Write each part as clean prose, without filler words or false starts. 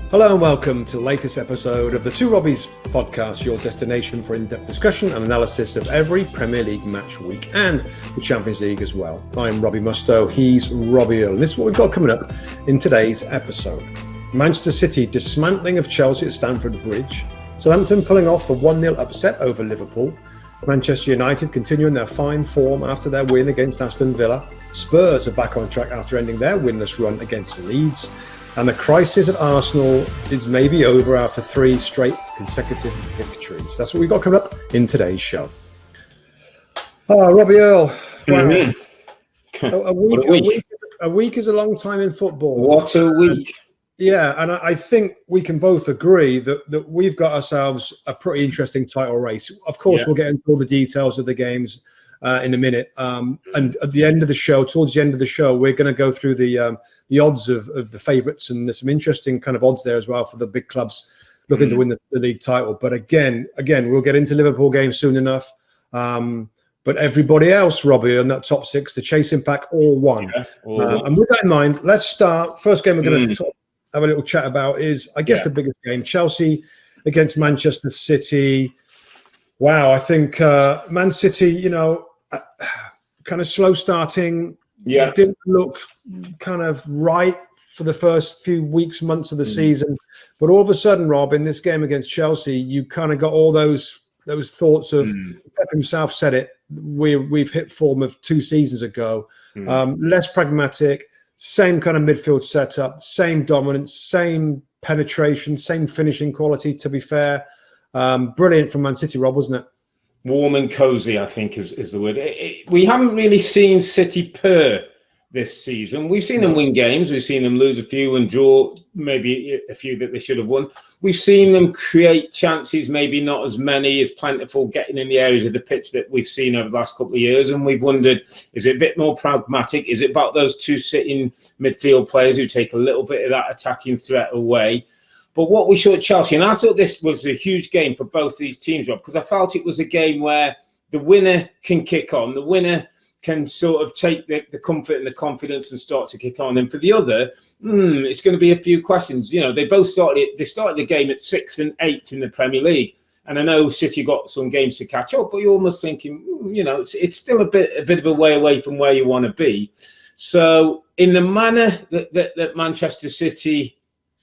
Hello and welcome to the latest episode of the Two Robbies Podcast, your destination for in-depth discussion and analysis of every Premier League match week and the Champions League as well. I'm Robbie Mustoe, he's Robbie Earle, and this is what we've got coming up in today's episode. Manchester City dismantling of Chelsea at Stamford Bridge, Southampton pulling off the 1-0 upset over Liverpool, Manchester United continuing their fine form after their win against Aston Villa, Spurs are back on track after ending their winless run against Leeds, and the crisis at Arsenal is maybe over after 3 straight consecutive victories. That's what we've got coming up in today's show. Robbie Earle. Wow. A week is a long time in football. What a week. Yeah, and I think we can both agree that we've got ourselves a pretty interesting title race. Of course, We'll get into all the details of the games in a minute. And at the end of the show, towards the end of the show, we're going to go through the odds of the favourites, and there's some interesting kind of odds there as well for the big clubs looking to win the league title. But again, we'll get into Liverpool games soon enough. But everybody else, Robbie, in that top 6, the chasing pack, all won. And with that in mind, let's start. First game we're going to have a little chat about is, I guess, the biggest game, Chelsea against Manchester City. Wow, I think Man City, kind of slow starting. Yeah, didn't look kind of right for the first few weeks, months of the season, but all of a sudden, Rob, in this game against Chelsea, you kind of got all those thoughts of Pep himself said it. We've hit form of 2 seasons ago, less pragmatic, same kind of midfield setup, same dominance, same penetration, same finishing quality. To be fair, brilliant from Man City, Rob, wasn't it? Warm and cosy, I think, is the word. We haven't really seen City purr this season. We've seen them win games. We've seen them lose a few and draw maybe a few that they should have won. We've seen them create chances, maybe not as many as plentiful, getting in the areas of the pitch that we've seen over the last couple of years. And we've wondered, is it a bit more pragmatic? Is it about those 2 sitting midfield players who take a little bit of that attacking threat away? But what we saw at Chelsea, and I thought this was a huge game for both these teams, Rob, because I felt it was a game where the winner can kick on. The winner can sort of take the comfort and the confidence and start to kick on. And for the other, it's going to be a few questions. They both started the game at 6th and 8th in the Premier League. And I know City got some games to catch up, but you're almost thinking, it's still a bit of a way away from where you want to be. So in the manner that Manchester City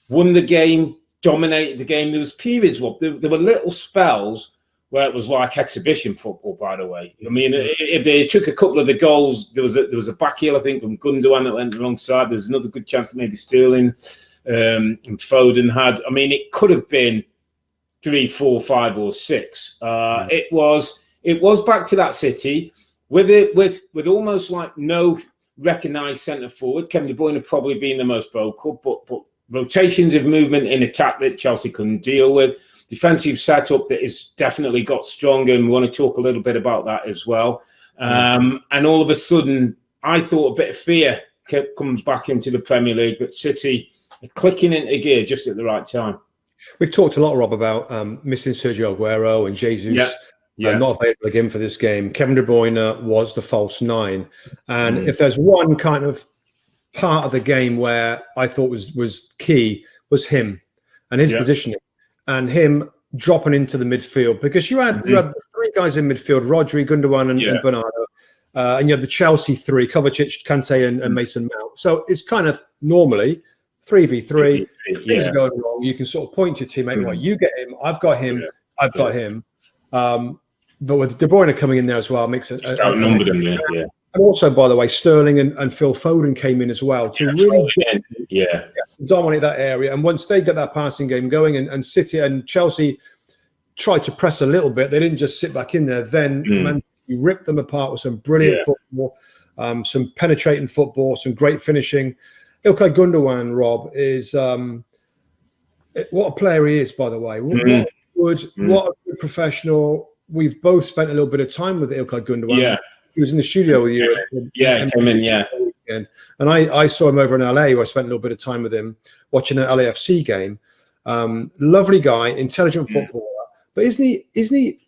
won the game, dominated the game, there was periods, Rob, there were little spells where it was like exhibition football, by the way. I mean, if they took a couple of the goals, there was a back heel, I think, from Gundogan that went alongside. There's another good chance that maybe Sterling and Foden had. I mean, it could have been 3, 4, 5 or 6. It was back to that City with almost like no recognised centre forward. Kevin De Bruyne probably being the most vocal, but rotations of movement in attack that Chelsea couldn't deal with. Defensive setup that has definitely got stronger, and we want to talk a little bit about that as well. And all of a sudden, I thought a bit of fear comes back into the Premier League, that City are clicking into gear just at the right time. We've talked a lot, Rob, about missing Sergio Aguero and Jesus not available again for this game. Kevin De Bruyne was the false 9. And if there's one kind of part of the game where I thought was key, was him and his positioning. And him dropping into the midfield, because you had the 3 guys in midfield, Rodri, Gundogan and Bernardo, and you had the Chelsea 3, Kovacic, Kante and Mason Mount. So it's kind of normally 3v3, things are going wrong. You can sort of point to your teammate, like, you get him, I've got him, I've got him. But with De Bruyne coming in there as well, makes it outnumbered him, And also, by the way, Sterling and Phil Foden came in as well to really dominate that area. And once they get that passing game going, and City and Chelsea tried to press a little bit, they didn't just sit back in there. Then Man City ripped them apart with some brilliant football, some penetrating football, some great finishing. Ilkay Gundogan, Rob, is what a player he is, by the way. What a good professional. We've both spent a little bit of time with Ilkay Gundogan. Yeah. He was in the studio with you. He came in, And I saw him over in LA, where I spent a little bit of time with him watching an LAFC game. Lovely guy, intelligent footballer. But isn't he?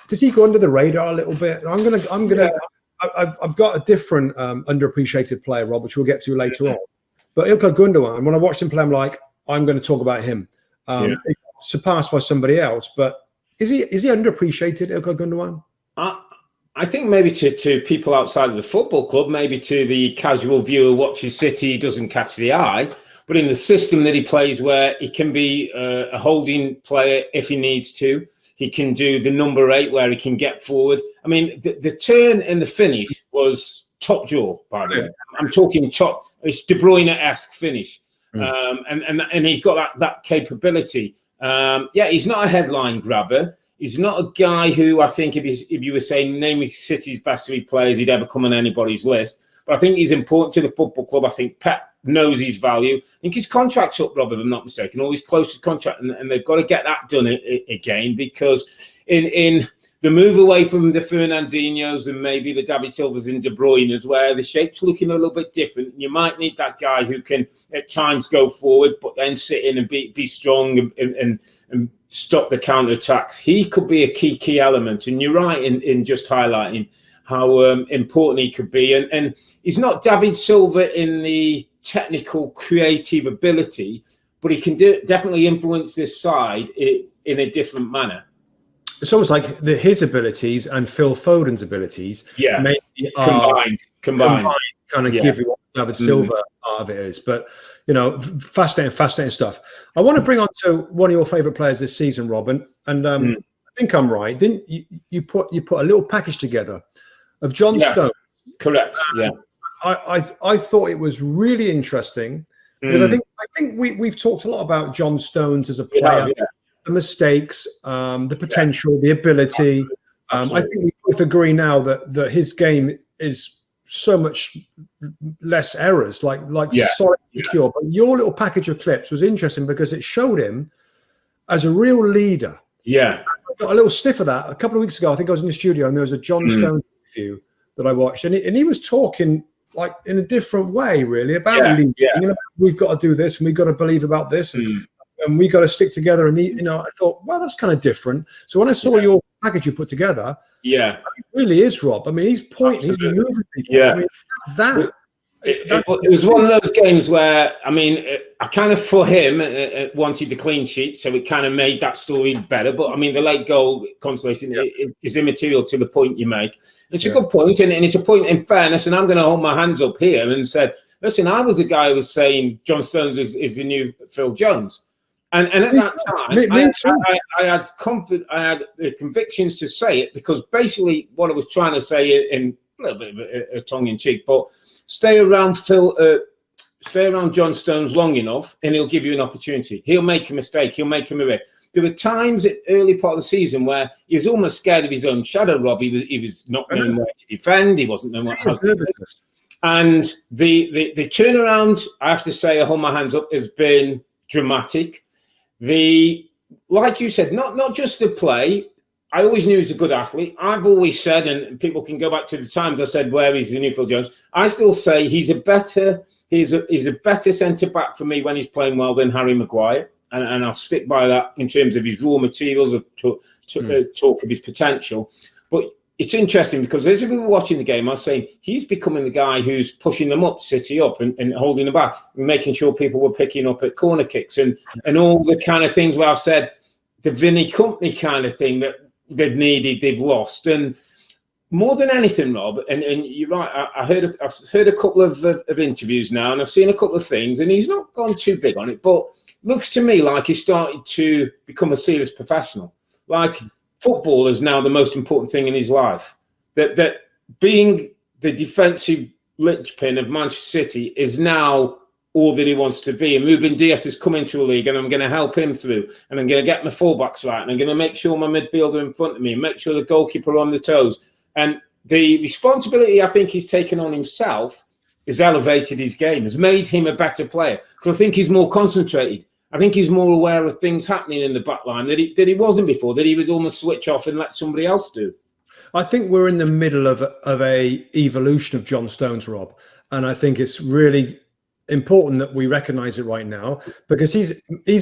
Does he go under the radar a little bit? I've got a different underappreciated player, Rob, which we'll get to later on. But Ilkay Gundogan, when I watched him play, I'm like, I'm going to talk about him. Surpassed by somebody else, but is he underappreciated, Ilkay Gundogan? I think maybe to people outside of the football club, maybe to the casual viewer watches City, he doesn't catch the eye. But in the system that he plays, where he can be a holding player if he needs to, he can do the number 8 where he can get forward. I mean, the turn and the finish was top draw, by the way. I'm talking top. It's De Bruyne-esque finish, and he's got that capability. He's not a headline grabber. He's not a guy who I think if you were saying name me City's best 3 players, he'd ever come on anybody's list. But I think he's important to the football club. I think Pep knows his value. I think his contract's up, Rob, if I'm not mistaken, or he's close to contract, and they've got to get that done again, because in the move away from the Fernandinhos and maybe the David Silvas and De Bruyne's, where the shape's looking a little bit different, you might need that guy who can at times go forward, but then sit in and be strong and stop the counter-attacks. He could be a key element, and you're right in just highlighting how important he could be. And he's not David Silva in the technical, creative ability, but he can definitely influence this side in a different manner. It's almost like his abilities and Phil Foden's abilities maybe combined kind of give you what David Silva part of it is. But, fascinating stuff. I want to bring on to one of your favourite players this season, Robin, and I think I'm right. Didn't you put a little package together of John Stones? Correct. I thought it was really interesting because I think we've talked a lot about John Stones as a player, the mistakes, the potential, the ability. I think we both agree now that his game is so much less errors, like solid, secure. But your little package of clips was interesting because it showed him as a real leader. Yeah, I got a little sniff of that a couple of weeks ago. I think I was in the studio and there was a John Stones interview that I watched, and he was talking like in a different way, really, about leading. We've got to do this, and we've got to believe about this, and we got to stick together. And I thought, well, that's kind of different. So when I saw your package you put together, it really is, Rob. I mean, he's pointing, he's moving people. Yeah, I mean, it was one of those games where, I mean, I kind of, for him, wanted the clean sheet, so it kind of made that story better. But, I mean, the late goal consolation is immaterial to the point you make. It's a good point, and it's a point in fairness, and I'm going to hold my hands up here and said, listen, I was the guy who was saying John Stones is the new Phil Jones. And at that time, I had the convictions to say it, because basically what I was trying to say in a little bit of tongue-in-cheek, but stay around John Stones long enough and he'll give you an opportunity. He'll make a mistake. He'll make a mistake. There were times at early part of the season where he was almost scared of his own shadow, Rob. He was not knowing where to defend. He wasn't knowing how to do. And the turnaround, I have to say, I hold my hands up, has been dramatic. Like you said, not just the play. I always knew he was a good athlete. I've always said, and people can go back to the times I said where he's the new Phil Jones. I still say he's a better centre back for me when he's playing well than Harry Maguire, and I'll stick by that in terms of his raw materials, talk of his potential. But it's interesting because as we were watching the game, I was saying he's becoming the guy who's pushing them up, City up, and holding them back, and making sure people were picking up at corner kicks and all the kind of things where I said the Vinny Company kind of thing that they've needed, they've lost. And more than anything, Rob, and you're right, I've heard a couple of interviews now, and I've seen a couple of things, and he's not gone too big on it, but looks to me like he started to become a serious professional. Like football is now the most important thing in his life. That being the defensive linchpin of Manchester City is now all that he wants to be. And Ruben Dias has come into a league, and I'm going to help him through, and I'm going to get my fullbacks right, and I'm going to make sure my midfielder in front of me, and make sure the goalkeeper on the toes. And the responsibility I think he's taken on himself has elevated his game, has made him a better player, because I think he's more concentrated. I think he's more aware of things happening in the back line that he wasn't before, that he would almost switch off and let somebody else do. I think we're in the middle of a evolution of John Stones, Rob, and I think it's really important that we recognise it right now, because he's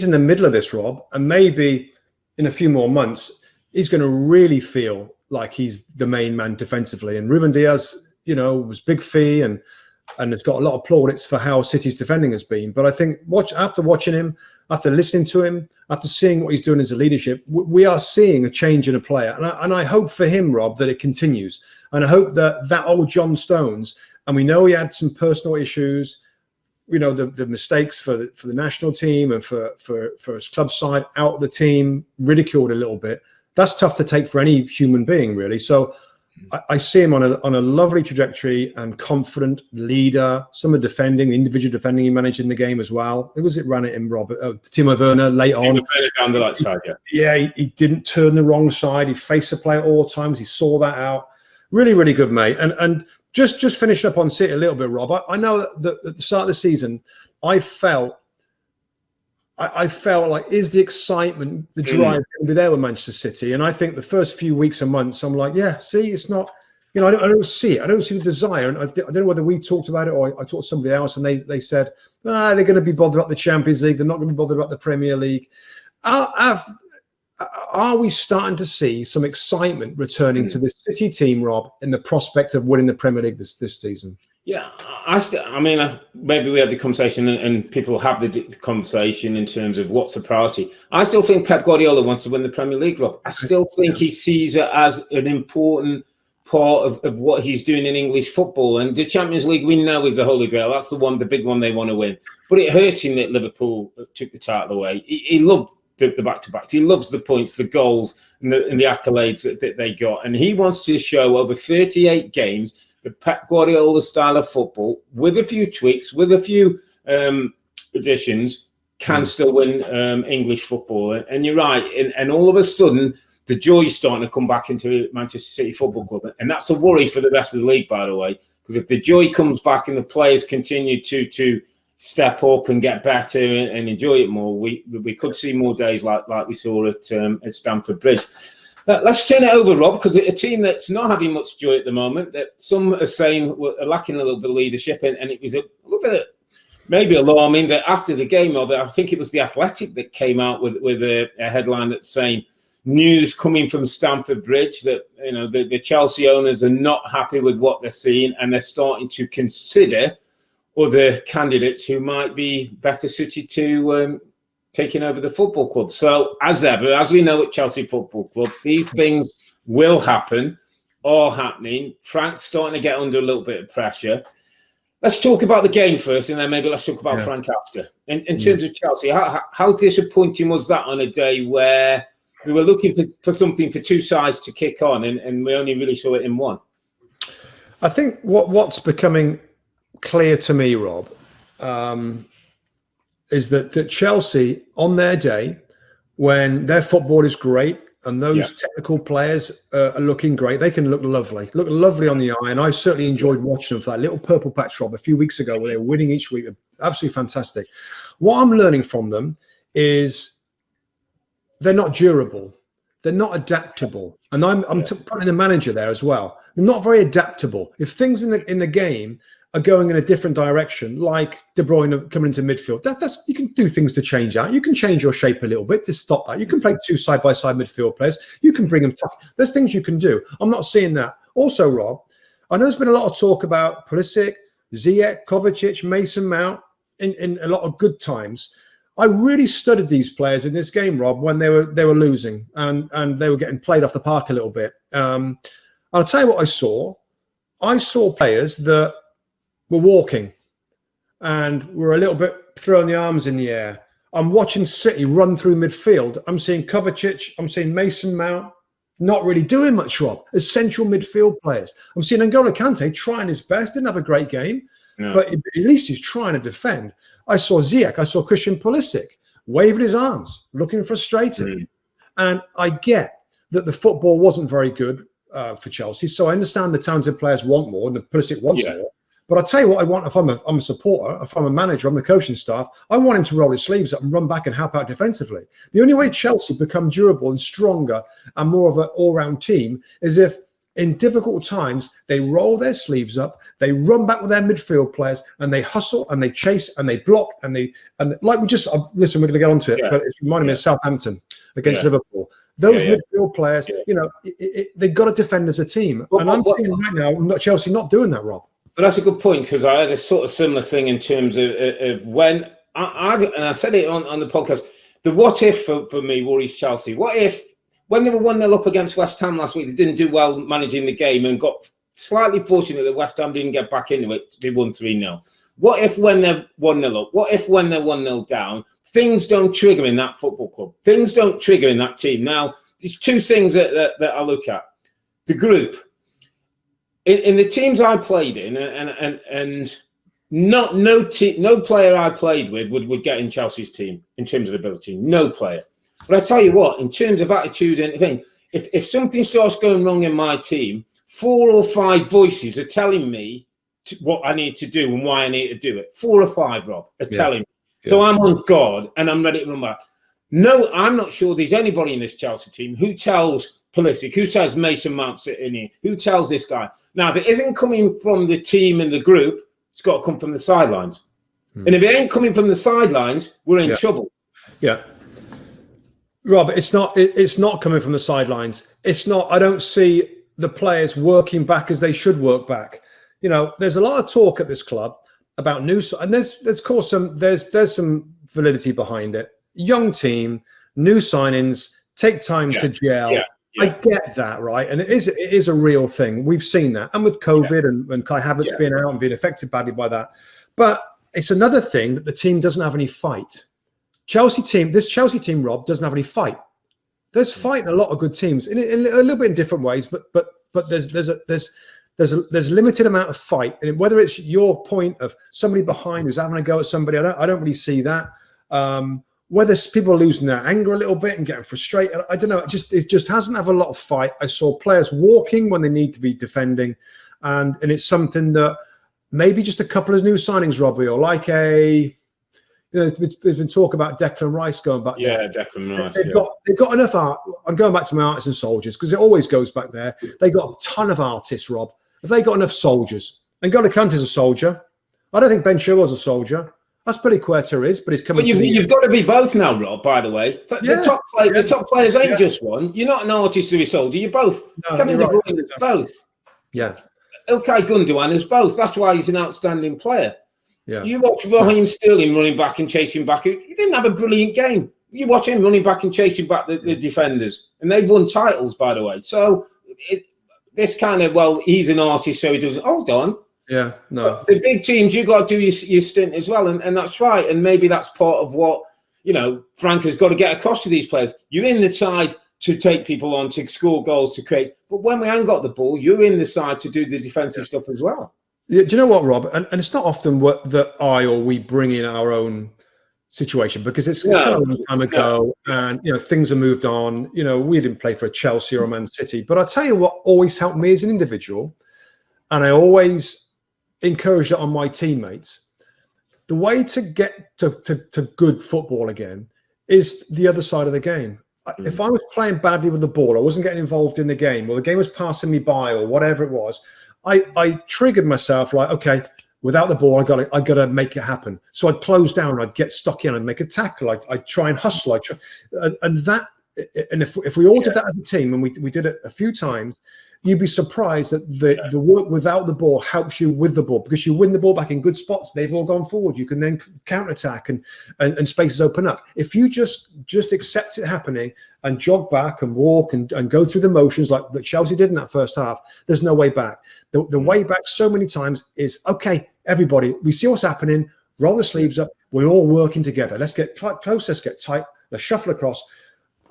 in the middle of this, Rob, and maybe in a few more months he's going to really feel like he's the main man defensively. And Ruben Dias, was big fee, and and it's got a lot of plaudits for how City's defending has been. But I think after watching him, after listening to him, after seeing what he's doing as a leadership, we are seeing a change in a player. And I hope for him, Rob, that it continues. And I hope that old John Stones, and we know he had some personal issues, the mistakes for the national team and for his club side, out of the team, ridiculed a little bit. That's tough to take for any human being, really. So I see him on a lovely trajectory and confident leader. Some of the individual defending he managed in the game as well. Who was it ran at him, Rob? Timo Werner late on. Down the right side, yeah. Yeah, he didn't turn the wrong side. He faced the play at all times. He saw that out. Really, really good, mate. And just finishing up on City a little bit, Rob. I know that at the start of the season, I felt like, is the excitement, the drive going to be there with Manchester City? And I think the first few weeks and months, I'm like, yeah, see, it's not, I don't see it. I don't see the desire. And I don't know whether we talked about it or I talked to somebody else, and they said, they're going to be bothered about the Champions League. They're not going to be bothered about the Premier League. Are we starting to see some excitement returning to this City team, Rob, in the prospect of winning the Premier League this season? Yeah, maybe we had the conversation and people have the conversation in terms of what's the priority. I still think Pep Guardiola wants to win the Premier League, Rob. I still think he sees it as an important part of what he's doing in English football. And the Champions League, we know, is the Holy Grail. That's the big one they want to win. But it hurt him that Liverpool took the title away. He loved the back-to-back. He loves the points, the goals, and the accolades that they got. And he wants to show over 38 games the Pep Guardiola style of football, with a few tweaks, with a few additions, can still win English football. And you're right. And all of a sudden, the joy's starting to come back into Manchester City Football Club. And that's a worry for the rest of the league, by the way, because if the joy comes back and the players continue to step up and get better and enjoy it more, we could see more days like we saw at Stamford Bridge. Let's turn it over, Rob, because a team that's not having much joy at the moment, that some are saying are lacking a little bit of leadership, and it was a little bit maybe alarming that after the game, I think it was The Athletic that came out with a headline that's saying news coming from Stamford Bridge that the Chelsea owners are not happy with what they're seeing, and they're starting to consider other candidates who might be better suited to taking over the football club. So, as ever, as we know at Chelsea Football Club, these things will happen, are happening. Frank's starting to get under a little bit of pressure. Let's talk about the game first, and then maybe let's talk about Frank after. In terms of Chelsea, how disappointing was that on a day where we were looking for something for two sides to kick on, and we only really saw it in one? I think what's becoming clear to me, Rob, is that Chelsea, on their day, when their football is great and those technical players are looking great, they can look lovely on the eye. And I certainly enjoyed watching them for that little purple patch, Rob, a few weeks ago, where they were winning each week. They're absolutely fantastic. What I'm learning from them is they're not durable. They're not adaptable. And I'm putting the manager there as well. They're not very adaptable. If things in the game are going in a different direction, like De Bruyne coming into midfield, that's you can do things to change that. You can change your shape a little bit to stop that. You can play two side-by-side midfield players. You can bring them tough. There's things you can do. I'm not seeing that. Also, Rob, I know there's been a lot of talk about Pulisic, Ziyech, Kovacic, Mason Mount in a lot of good times. I really studied these players in this game, Rob, when they were losing and they were getting played off the park a little bit. I'll tell you what I saw. I saw players that were walking and were a little bit throwing the arms in the air. I'm watching City run through midfield. I'm seeing Kovacic. I'm seeing Mason Mount not really doing much, Rob, as central midfield players. I'm seeing N'Golo Kante trying his best. Didn't have a great game, but at least he's trying to defend. I saw Ziyech. I saw Christian Pulisic waving his arms, looking frustrated. And I get that the football wasn't very good for Chelsea. So I understand the talented players want more and the Pulisic wants more. But I'll tell you what I want if I'm a supporter, if I'm a manager, I'm the coaching staff, I want him to roll his sleeves up and run back and help out defensively. The only way Chelsea become durable and stronger and more of an all-round team is if in difficult times they roll their sleeves up, they run back with their midfield players, and they hustle and they chase and they block and like we just listen, we're going to get onto it, but it's reminding me of Southampton against Liverpool. Those midfield players, they've got to defend as a team. And I'm seeing right now Chelsea not doing that, Rob. But that's a good point, because I had a sort of similar thing in terms of when I said it on the podcast. The what if for me worries Chelsea. What if when they were 1-0 up against West Ham last week, they didn't do well managing the game and got slightly fortunate that West Ham didn't get back into it. They won 3-0. What if when they're 1-0 up? What if when they're 1-0 down, things don't trigger in that football club? Things don't trigger in that team. Now, there's two things that I look at. The group. In the teams I played in, and no player I played with would get in Chelsea's team in terms of ability. No player. But I tell you what, in terms of attitude and thing, if something starts going wrong in my team, 4 or 5 voices are telling me what I need to do and why I need to do it. 4 or 5, Rob, are telling me. Yeah. So I'm on guard and I'm ready to run back. No, I'm not sure there's anybody in this Chelsea team who tells Pulisic, who tells Mason Mount sitting in here, who tells this guy. Now, if it isn't coming from the team and the group, it's got to come from the sidelines. And if it ain't coming from the sidelines, we're in trouble. Yeah. Rob, it's not coming from the sidelines. It's not. I don't see the players working back as they should work back. You know, there's a lot of talk at this club about and there's of course there's some validity behind it. Young team, new signings, take time to gel. Yeah. I get that, right? And it is a real thing. We've seen that. And with COVID and Kai Havertz being out and being affected badly by that. But it's another thing that the team doesn't have any fight. This Chelsea team, Rob, doesn't have any fight. There's fight in a lot of good teams in a little bit in different ways, but there's limited amount of fight. And whether it's your point of somebody behind who's having a go at somebody, I don't really see that. Whether people are losing their anger a little bit and getting frustrated, I don't know. It just hasn't have a lot of fight. I saw players walking when they need to be defending, and it's something that maybe just a couple of new signings, Robbie, or like there's been talk about Declan Rice going back there. Yeah, Declan Rice. They've got enough art. I'm going back to my artists and soldiers because it always goes back there. They got a ton of artists, Rob. Have they got enough soldiers? And N'Golo Kante's a soldier. I don't think Ben Chilwell's a soldier. Aspilicueta is, but he's coming. But you've got to be both now, Rob. By the way, the top players ain't just one. You're not an artist or a soldier. You're both. Kevin De Bruyne is both. Yeah. Ilkay Gundogan is both. That's why he's an outstanding player. Yeah. You watch Raheem Sterling running back and chasing back. He didn't have a brilliant game. You watch him running back and chasing back the defenders, and they've won titles, by the way. So this kind of he's an artist, so he doesn't. Hold on. Yeah, no. But the big teams, you've got to do your stint as well, and that's right. And maybe that's part of what, Frank has got to get across to these players. You're in the side to take people on, to score goals, to create. But when we haven't got the ball, you're in the side to do the defensive stuff as well. Yeah, do you know what, Rob? And it's not often that I or we bring in our own situation because it's kind of a long time ago and, things have moved on. We didn't play for a Chelsea or a Man City. But I tell you what always helped me as an individual, and I always encourage it on my teammates. The way to get to good football again is the other side of the game. If I was playing badly with the ball, I wasn't getting involved in the game, or the game was passing me by, or whatever it was, I triggered myself like, okay, without the ball, I got to make it happen. So I'd close down, I'd get stuck in, I'd make a tackle, I'd try and hustle, and if we all did that as a team, and we did it a few times, you'd be surprised that the work without the ball helps you with the ball because you win the ball back in good spots. They've all gone forward. You can then counterattack and spaces open up. If you just accept it happening and jog back and walk and go through the motions like that Chelsea did in that first half, there's no way back. The way back so many times is, okay, everybody, we see what's happening, roll the sleeves up, we're all working together. Let's get close, let's get tight, let's shuffle across.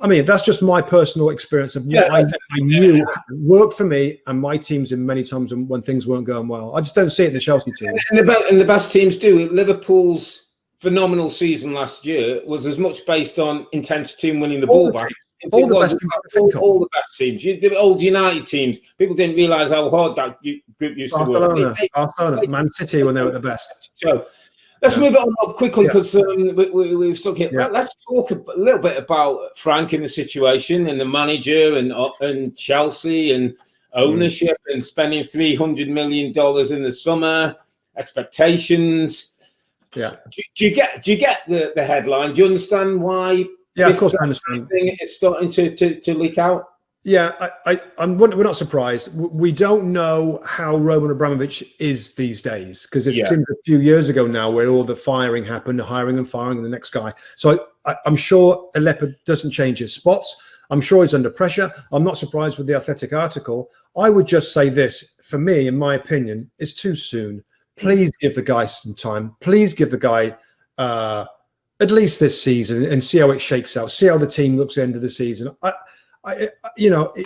I mean, that's just my personal experience of what I knew worked for me and my teams in many times when things weren't going well. I just don't see it in the Chelsea team. And the best teams do. Liverpool's phenomenal season last year was as much based on intensity and winning the ball back. All the best teams. The old United teams, people didn't realise how hard that group used to work. Barcelona, Man City when they were at the best. So let's move on quickly because we've stuck here. Yeah. Let's talk a little bit about Frank and the situation and the manager and Chelsea and ownership and spending $300 million in the summer, expectations. Yeah. Do you get the headline? Do you understand why? Yeah, of course I understand. Thing is starting to leak out. Yeah, we're not surprised. We don't know how Roman Abramovich is these days, because it seems a few years ago now where all the firing happened, the hiring and firing and the next guy. So I'm sure Leopard doesn't change his spots. I'm sure he's under pressure. I'm not surprised with the Athletic article. I would just say this, for me, in my opinion, it's too soon. Please give the guy some time. Please give the guy at least this season and see how it shakes out. See how the team looks at the end of the season.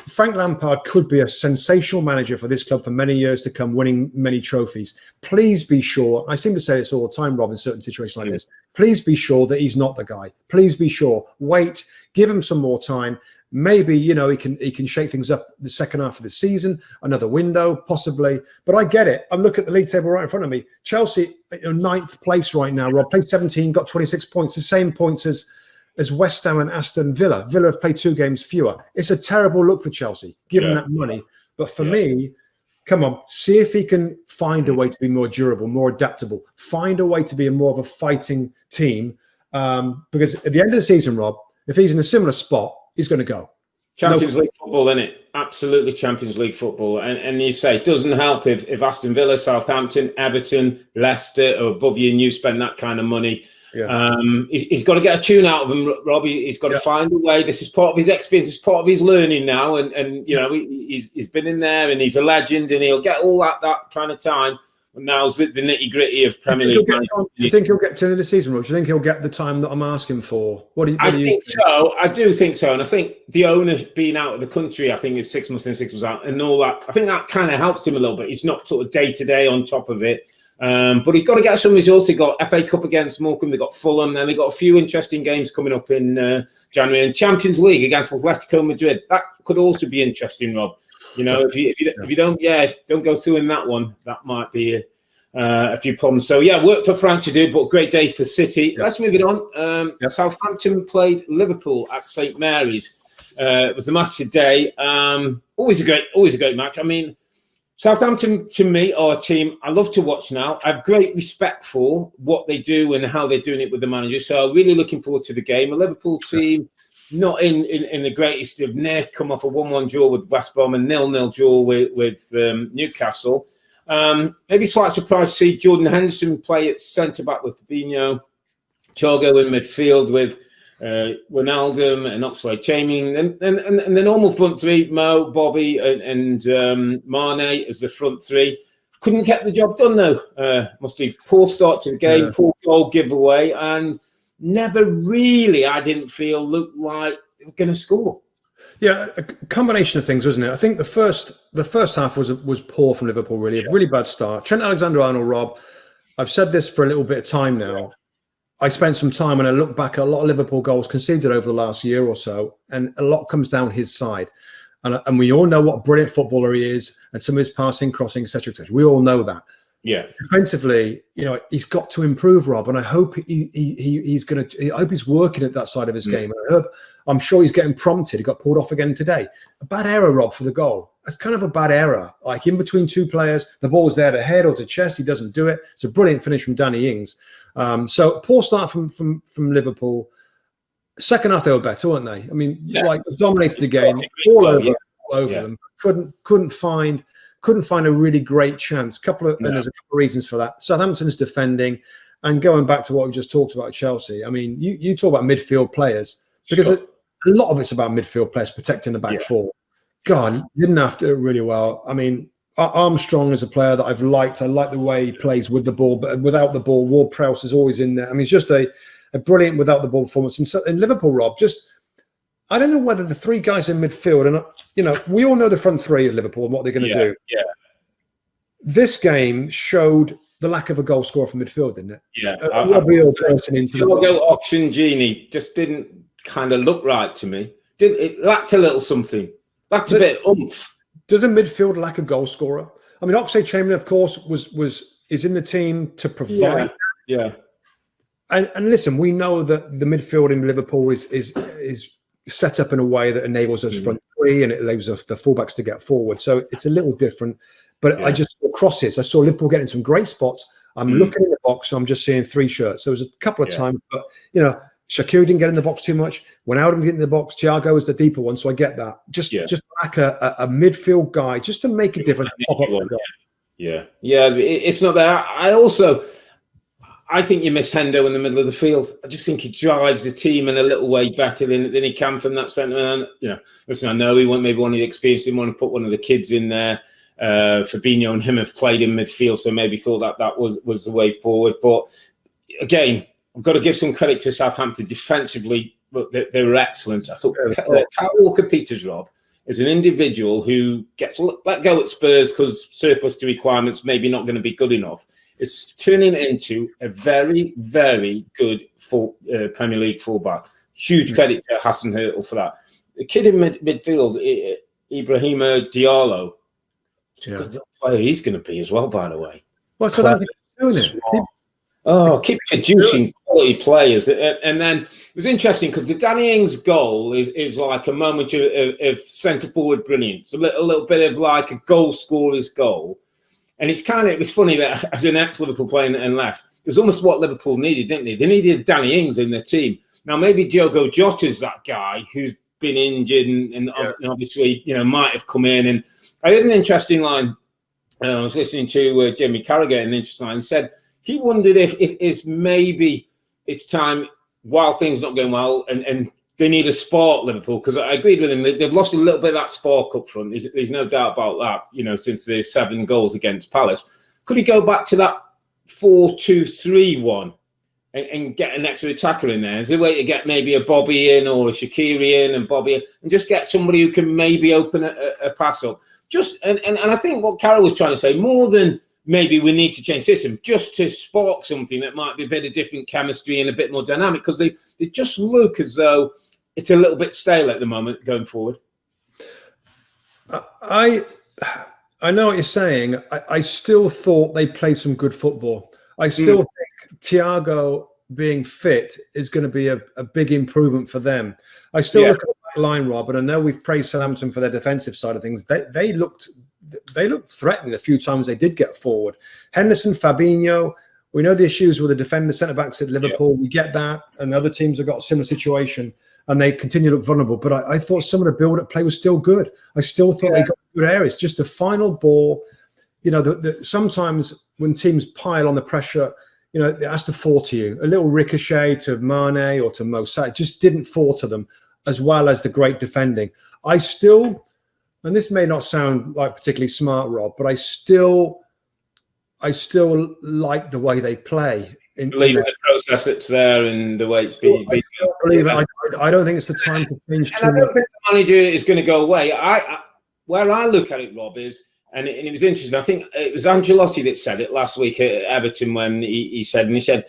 Frank Lampard could be a sensational manager for this club for many years to come, winning many trophies. Please be sure. I seem to say this all the time, Rob, in certain situations like this. Please be sure that he's not the guy. Please be sure. Wait, give him some more time. Maybe, he can shake things up the second half of the season, another window, possibly. But I get it. I look at the league table right in front of me. Chelsea, 9th place right now, Rob. Played 17, got 26 points, the same points as West Ham and Aston Villa. Villa have played 2 games fewer. It's a terrible look for Chelsea, given that money. But for me, come on, see if he can find a way to be more durable, more adaptable, find a way to be more of a fighting team. Because at the end of the season, Rob, if he's in a similar spot, he's going to go. Champions League football, isn't it? Absolutely Champions League football. And you say it doesn't help if Aston Villa, Southampton, Everton, Leicester are above you and you spend that kind of money. Yeah. He's got to get a tune out of him, Robbie. He's got to find a way. This is part of his experience. It's part of his learning now. And he's been in there and he's a legend and he'll get all that kind of time. And now's the nitty-gritty of Premier League. Do you think he'll get to the end of the season, Rob? Do you think he'll get the time that I'm asking for? I think so. I do think so. And I think the owner being out of the country, I think it's 6 months in, 6 months out and all that. I think that kind of helps him a little bit. He's not sort of day-to-day on top of it. But he's got to get some results. They've got FA Cup against Morecambe. They've got Fulham. Then they've got a few interesting games coming up in January. And Champions League against Atletico Madrid. That could also be interesting, Rob. If you don't go through in that one, that might be a few problems. So, work for Frank to do, but great day for City. Let's move it on. Southampton played Liverpool at St Mary's. It was a match today. Always a great match. I mean, Southampton, to me, are a team I love to watch now. I have great respect for what they do and how they're doing it with the manager. So really looking forward to the game. A Liverpool team, not in the greatest of nick, come off a 1-1 draw with West Brom and 0-0 draw with Newcastle. Maybe slight surprise to see Jordan Henderson play at centre-back with Fabinho. Thiago in midfield with Wijnaldum and Oxlade-Chamberlain, and the normal front three, Mo, Bobby, and Mane as the front three. Couldn't get the job done though. Must be poor start to the game, poor goal giveaway, and never really, I didn't feel, looked like they were going to score. Yeah, a combination of things, wasn't it? I think the first half was poor from Liverpool. Really, a really bad start. Trent Alexander-Arnold, Rob. I've said this for a little bit of time now. Yeah. I spent some time and I look back at a lot of Liverpool goals conceded over the last year or so, and a lot comes down his side. And we all know what a brilliant footballer he is, and some of his passing, crossing, etc., etc. We all know that. Yeah. Defensively, he's got to improve, Rob, and I hope he's going to. I hope he's working at that side of his game. I'm sure he's getting prompted. He got pulled off again today. A bad error, Rob, for the goal. That's kind of a bad error. Like in between two players, the ball was there to head or to chest. He doesn't do it. It's a brilliant finish from Danny Ings. So poor start from Liverpool. Second half they were better, weren't they? I mean, dominated the game all over them. Couldn't find a really great chance. And there's a couple of reasons for that. Southampton's defending, and going back to what we just talked about at Chelsea. I mean, you talk about midfield players because a lot of it's about midfield players protecting the back four. God, he didn't have to do it really well. I mean, Armstrong is a player that I've liked. I like the way he plays with the ball, but without the ball, Ward-Prowse is always in there. I mean, it's just a brilliant without the ball performance. And so in Liverpool, Rob, I don't know whether the three guys in midfield, and we all know the front three at Liverpool and what they're going to do. Yeah. This game showed the lack of a goal scorer from midfield, didn't it? Yeah. Robbie person into the auction genie just didn't kind of look right to me. It lacked a little something. Lacked a bit of oomph. Does a midfield lack a goal scorer? I mean, Oxlade-Chamberlain, of course, is in the team to provide. Yeah. And listen, we know that the midfield in Liverpool is set up in a way that enables us front three and it enables us the fullbacks to get forward. So it's a little different. But I just saw crosses. I saw Liverpool getting some great spots. I'm looking in the box, so I'm just seeing three shirts. There was a couple of times, but Shaqiri didn't get in the box too much. When Wijnaldum get in the box, Thiago is the deeper one, so I get that. Just like a midfield guy, just to make a difference. Yeah, it's not that. I think you miss Hendo in the middle of the field. I just think he drives the team in a little way better than he can from that centre. And, listen, I know he maybe one of the experienced, didn't want to put one of the kids in there. Fabinho and him have played in midfield, so maybe thought that was the way forward. But again, I've got to give some credit to Southampton defensively. But they were excellent. I thought Kyle Walker-Peters, Rob, is an individual who gets let go at Spurs because surplus to requirements, maybe not going to be good enough. It's turning into a very, very good Premier League fullback. Huge credit to Hassan Hurtle for that. The kid in midfield, Ibrahima Diallo, good player he's going to be as well, by the way. Well, so that's doing it. Keep producing quality players. And then it was interesting because the Danny Ings goal is like a moment of centre-forward brilliance, a little bit of like a goal scorer's goal. And it was funny that as an ex-Liverpool player and left, it was almost what Liverpool needed, didn't they? They needed Danny Ings in their team. Now, maybe Diogo Jota's that guy who's been injured and obviously, might have come in. And I had an interesting line. I was listening to Jamie Carragher, an interesting line. He said he wondered if maybe it's time, while things not going well, and they need a spark, Liverpool, because I agreed with him. They've lost a little bit of that spark up front. There's no doubt about that, since the 7 goals against Palace. Could he go back to that 4-2-3-1 and get an extra attacker in there? Is there a way to get maybe a Bobby in or a Shaqiri in and Bobby in and just get somebody who can maybe open a pass up? And I think what Carroll was trying to say, more than maybe we need to change system, just to spark something that might be a bit of different chemistry and a bit more dynamic, because they just look as though it's a little bit stale at the moment going forward. I know what you're saying. I still thought they played some good football. I still think Thiago being fit is going to be a big improvement for them. I still look at the line, Rob, and I know we've praised Southampton for their defensive side of things. They looked threatening a few times they did get forward. Henderson, Fabinho, we know the issues with the defender centre-backs at Liverpool. We get that, and other teams have got a similar situation, and they continue to look vulnerable. But I thought some of the build-up play was still good. I still thought they got good areas. Just the final ball, sometimes when teams pile on the pressure, it has to fall to you. A little ricochet to Mane or to Mo Salah, it just didn't fall to them, as well as the great defending. I still, and this may not sound like particularly smart, Rob, but I still like the way they play. Believe in the process that's there and the way it's being. I don't think it's the time to change too much. I don't think the manager is going to go away. Where I look at it, Rob, is, and it was interesting. I think it was Ancelotti that said it last week at Everton when he said,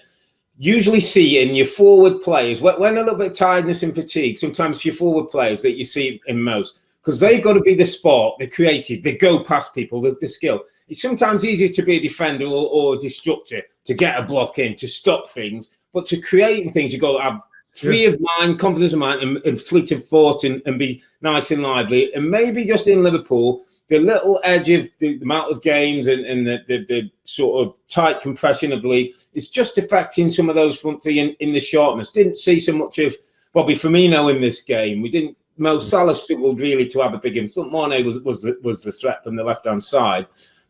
usually see in your forward players, when a little bit of tiredness and fatigue, sometimes it's your forward players that you see in most, because they've got to be the spark, the creative, they go past people, the skill. It's sometimes easier to be a defender or a destructor, to get a block in, to stop things, but to create things, you've got to have free of mind, confidence of mind, and fleet of foot, and be nice and lively. And maybe just in Liverpool, the little edge of the amount of games and the sort of tight compression of the league is just affecting some of those front three in the sharpness. Didn't see so much of Bobby Firmino in this game. We didn't. Mo Salah struggled really to have a big insult. Mane was the threat from the left-hand side.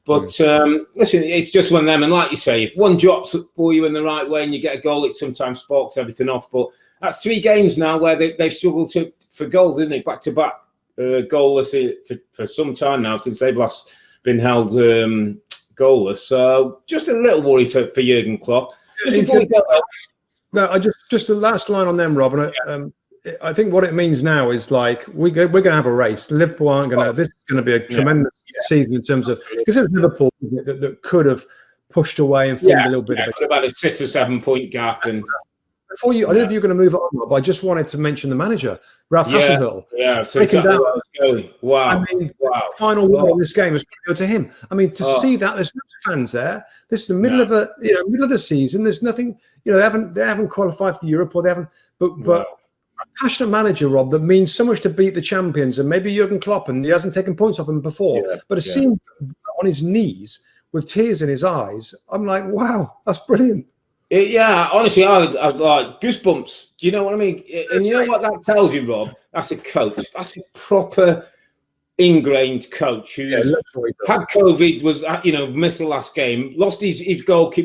But listen, it's just one of them. And like you say, if one drops for you in the right way and you get a goal, it sometimes sparks everything off. But that's 3 games now where they've struggled for goals, isn't it? Back-to-back goalless for some time now, since they've last been held goalless. So just a little worry for Jurgen Klopp. Just before we go, just the last line on them, Rob. And I think what it means now is like we're going to have a race. Liverpool aren't going to. This is going to be a tremendous season in terms of, because it was Liverpool that could have pushed away and formed a little bit of could have had a 6 or 7 point gap. And before you, I don't know if you're going to move on, Rob, I just wanted to mention the manager, Ralph Hasenhüttl. Yeah, so exactly down. Going. Wow. I mean, final word in this game is going to go to him. I mean, to see that there's no fans there. This is the middle of middle of the season. There's nothing. They haven't qualified for Europe, or they haven't. But a passionate manager, Rob, that means so much to beat the champions, and maybe Jurgen Klopp, and he hasn't taken points off him before. But to see him on his knees with tears in his eyes, I'm like, wow, that's brilliant. Yeah, honestly, I like goosebumps. Do you know what I mean? And you know what that tells you, Rob? That's a coach. That's a proper ingrained coach who's had COVID, was missed the last game, lost his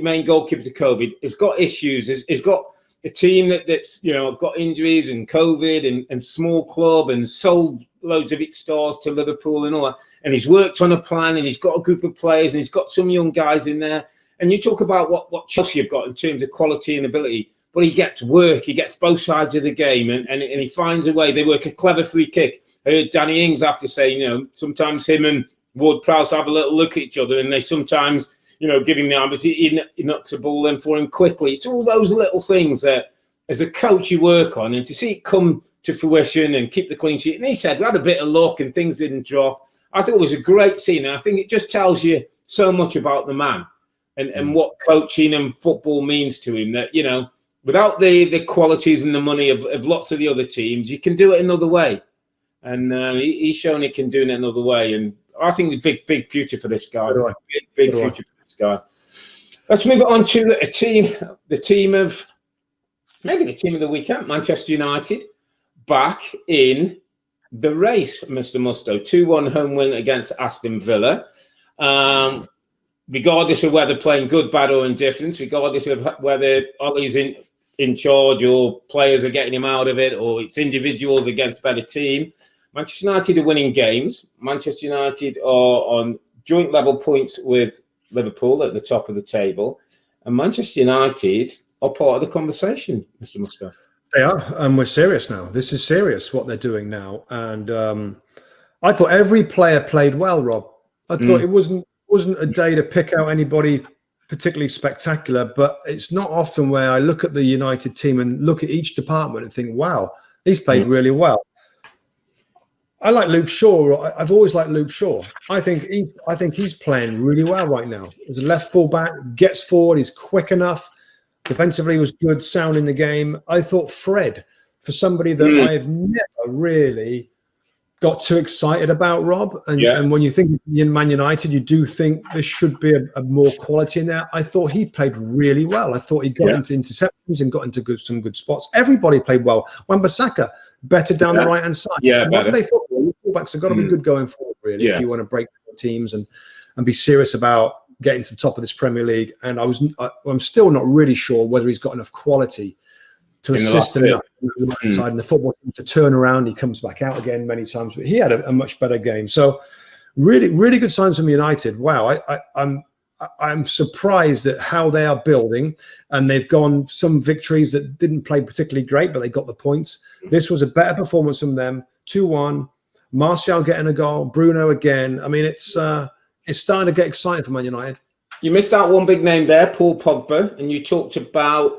main goalkeeper to COVID. He's got issues. He's got a team that's got injuries and COVID and small club and sold loads of its stars to Liverpool and all that. And he's worked on a plan and he's got a group of players and he's got some young guys in there. And you talk about what Chelsea have got in terms of quality and ability, but he gets work. He gets both sides of the game and he finds a way. They work a clever free kick. I heard Danny Ings have to say, sometimes him and Ward-Prowse have a little look at each other and they sometimes, give him the arm, but he knocks a ball in for him quickly. It's all those little things that as a coach you work on, and to see it come to fruition and keep the clean sheet. And he said, we had a bit of luck and things didn't drop. I thought it was a great scene. And I think it just tells you so much about the man and what coaching and football means to him, that, without the qualities and the money of lots of the other teams, you can do it another way. And he's shown he can do it another way. And I think the big future for this guy. Big future for this guy. Let's move on to the team of the weekend, Manchester United, back in the race, Mr. Mustoe. 2-1 home win against Aston Villa. Regardless of whether playing good, bad or indifference, regardless of whether Ollie's in charge or players are getting him out of it or it's individuals against a better team, Manchester United are winning games. Manchester United are on joint level points with Liverpool at the top of the table. And Manchester United are part of the conversation, Mr. Mustoe. They are, and we're serious now. This is serious, what they're doing now. And I thought every player played well, Rob. I thought it wasn't a day to pick out anybody particularly spectacular, but it's not often where I look at the United team and look at each department and think, wow, he's played really well. I like Luke Shaw. I've always liked Luke Shaw. I think he's playing really well right now. As a left fullback, gets forward, he's quick enough. Defensively was good, sound in the game. I thought Fred, for somebody that I've never really got too excited about, Rob. And when you think in Man United, you do think there should be a more quality in there. I thought he played really well. I thought he got into interceptions and got into some good spots. Everybody played well. Wan-Bissaka, better down the right-hand side. Fullbacks have got to be good going forward, really, if you want to break teams and be serious about getting to the top of this Premier League. And I'm still not really sure whether he's got enough quality to assist him on the right side, and the football team to turn around. He comes back out again many times, but he had a much better game. So really, really good signs from United. Wow, I'm surprised at how they are building, and they've gone some victories that didn't play particularly great, but they got the points. This was a better performance from them. 2-1. Martial getting a goal. Bruno again. I mean, it's starting to get exciting for Man United. You missed out one big name there, Paul Pogba, and you talked about,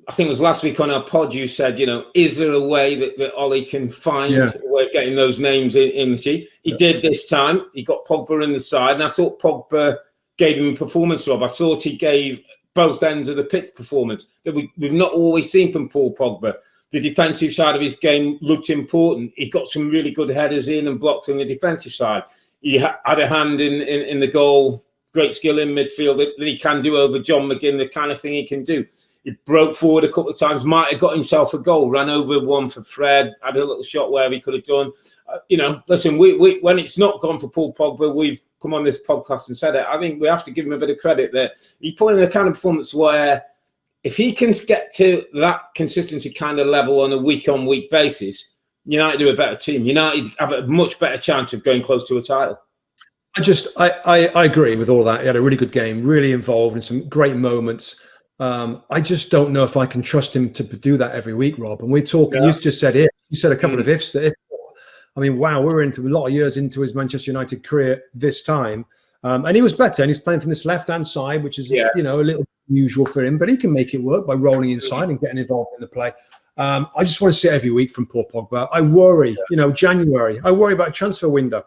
I think it was last week on our pod, you said, is there a way that Ollie can find a way of getting those names in the sheet? He did this time. He got Pogba in the side, and I thought Pogba gave him a performance job. I thought he gave both ends of the pitch performance that we've not always seen from Paul Pogba. The defensive side of his game looked important. He got some really good headers in and blocks on the defensive side. He had a hand in the goal, great skill in midfield that he can do over John McGinn, the kind of thing he can do. He broke forward a couple of times, might have got himself a goal, ran over one for Fred, had a little shot where he could have done. Listen, we when it's not gone for Paul Pogba, we've come on this podcast and said it. I think we have to give him a bit of credit that he put in a kind of performance where if he can get to that consistency kind of level on a week-on-week basis, United do a better team. United have a much better chance of going close to a title. I agree with all that. He had a really good game, really involved in some great moments. I just don't know if I can trust him to do that every week, Rob. And we're talking, you just said it. You said a couple of ifs. I mean, wow, we're into a lot of years into his Manchester United career this time. And he was better, and he's playing from this left-hand side, which is, a little unusual for him. But he can make it work by rolling inside and getting involved in the play. I just want to see it every week from Paul Pogba. I worry, January. I worry about transfer window.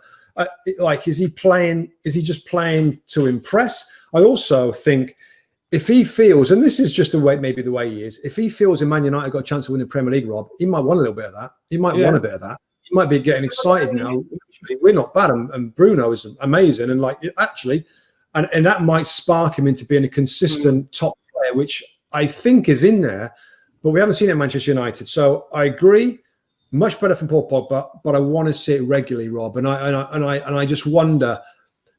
Is he just playing to impress? I also think if he feels, and this is just maybe the way he is, if he feels in Man United got a chance to win the Premier League, Rob, he might want a little bit of that. He might want a bit of that. He might be getting excited now. We're not bad, and Bruno is amazing, and and that might spark him into being a consistent top player, which I think is in there, but we haven't seen it at Manchester United. So I agree, much better from Paul Pogba, but I want to see it regularly, Rob. And I just wonder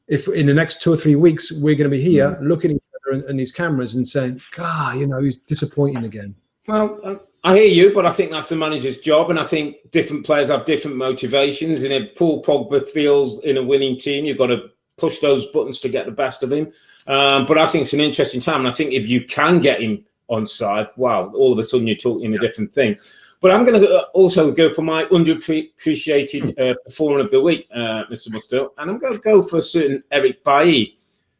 if in the next 2 or 3 weeks we're going to be here looking at each other in these cameras and saying, God, he's disappointing again. Well, I hear you, but I think that's the manager's job, and I think different players have different motivations. And if Paul Pogba feels in a winning team, you've got to push those buttons to get the best of him. But I think it's an interesting time, and I think if you can get him on side, wow, all of a sudden you're talking a different thing. But I'm going to also go for my underappreciated performer of the week, Mr. Mustoe, and I'm going to go for a certain Eric Bailly,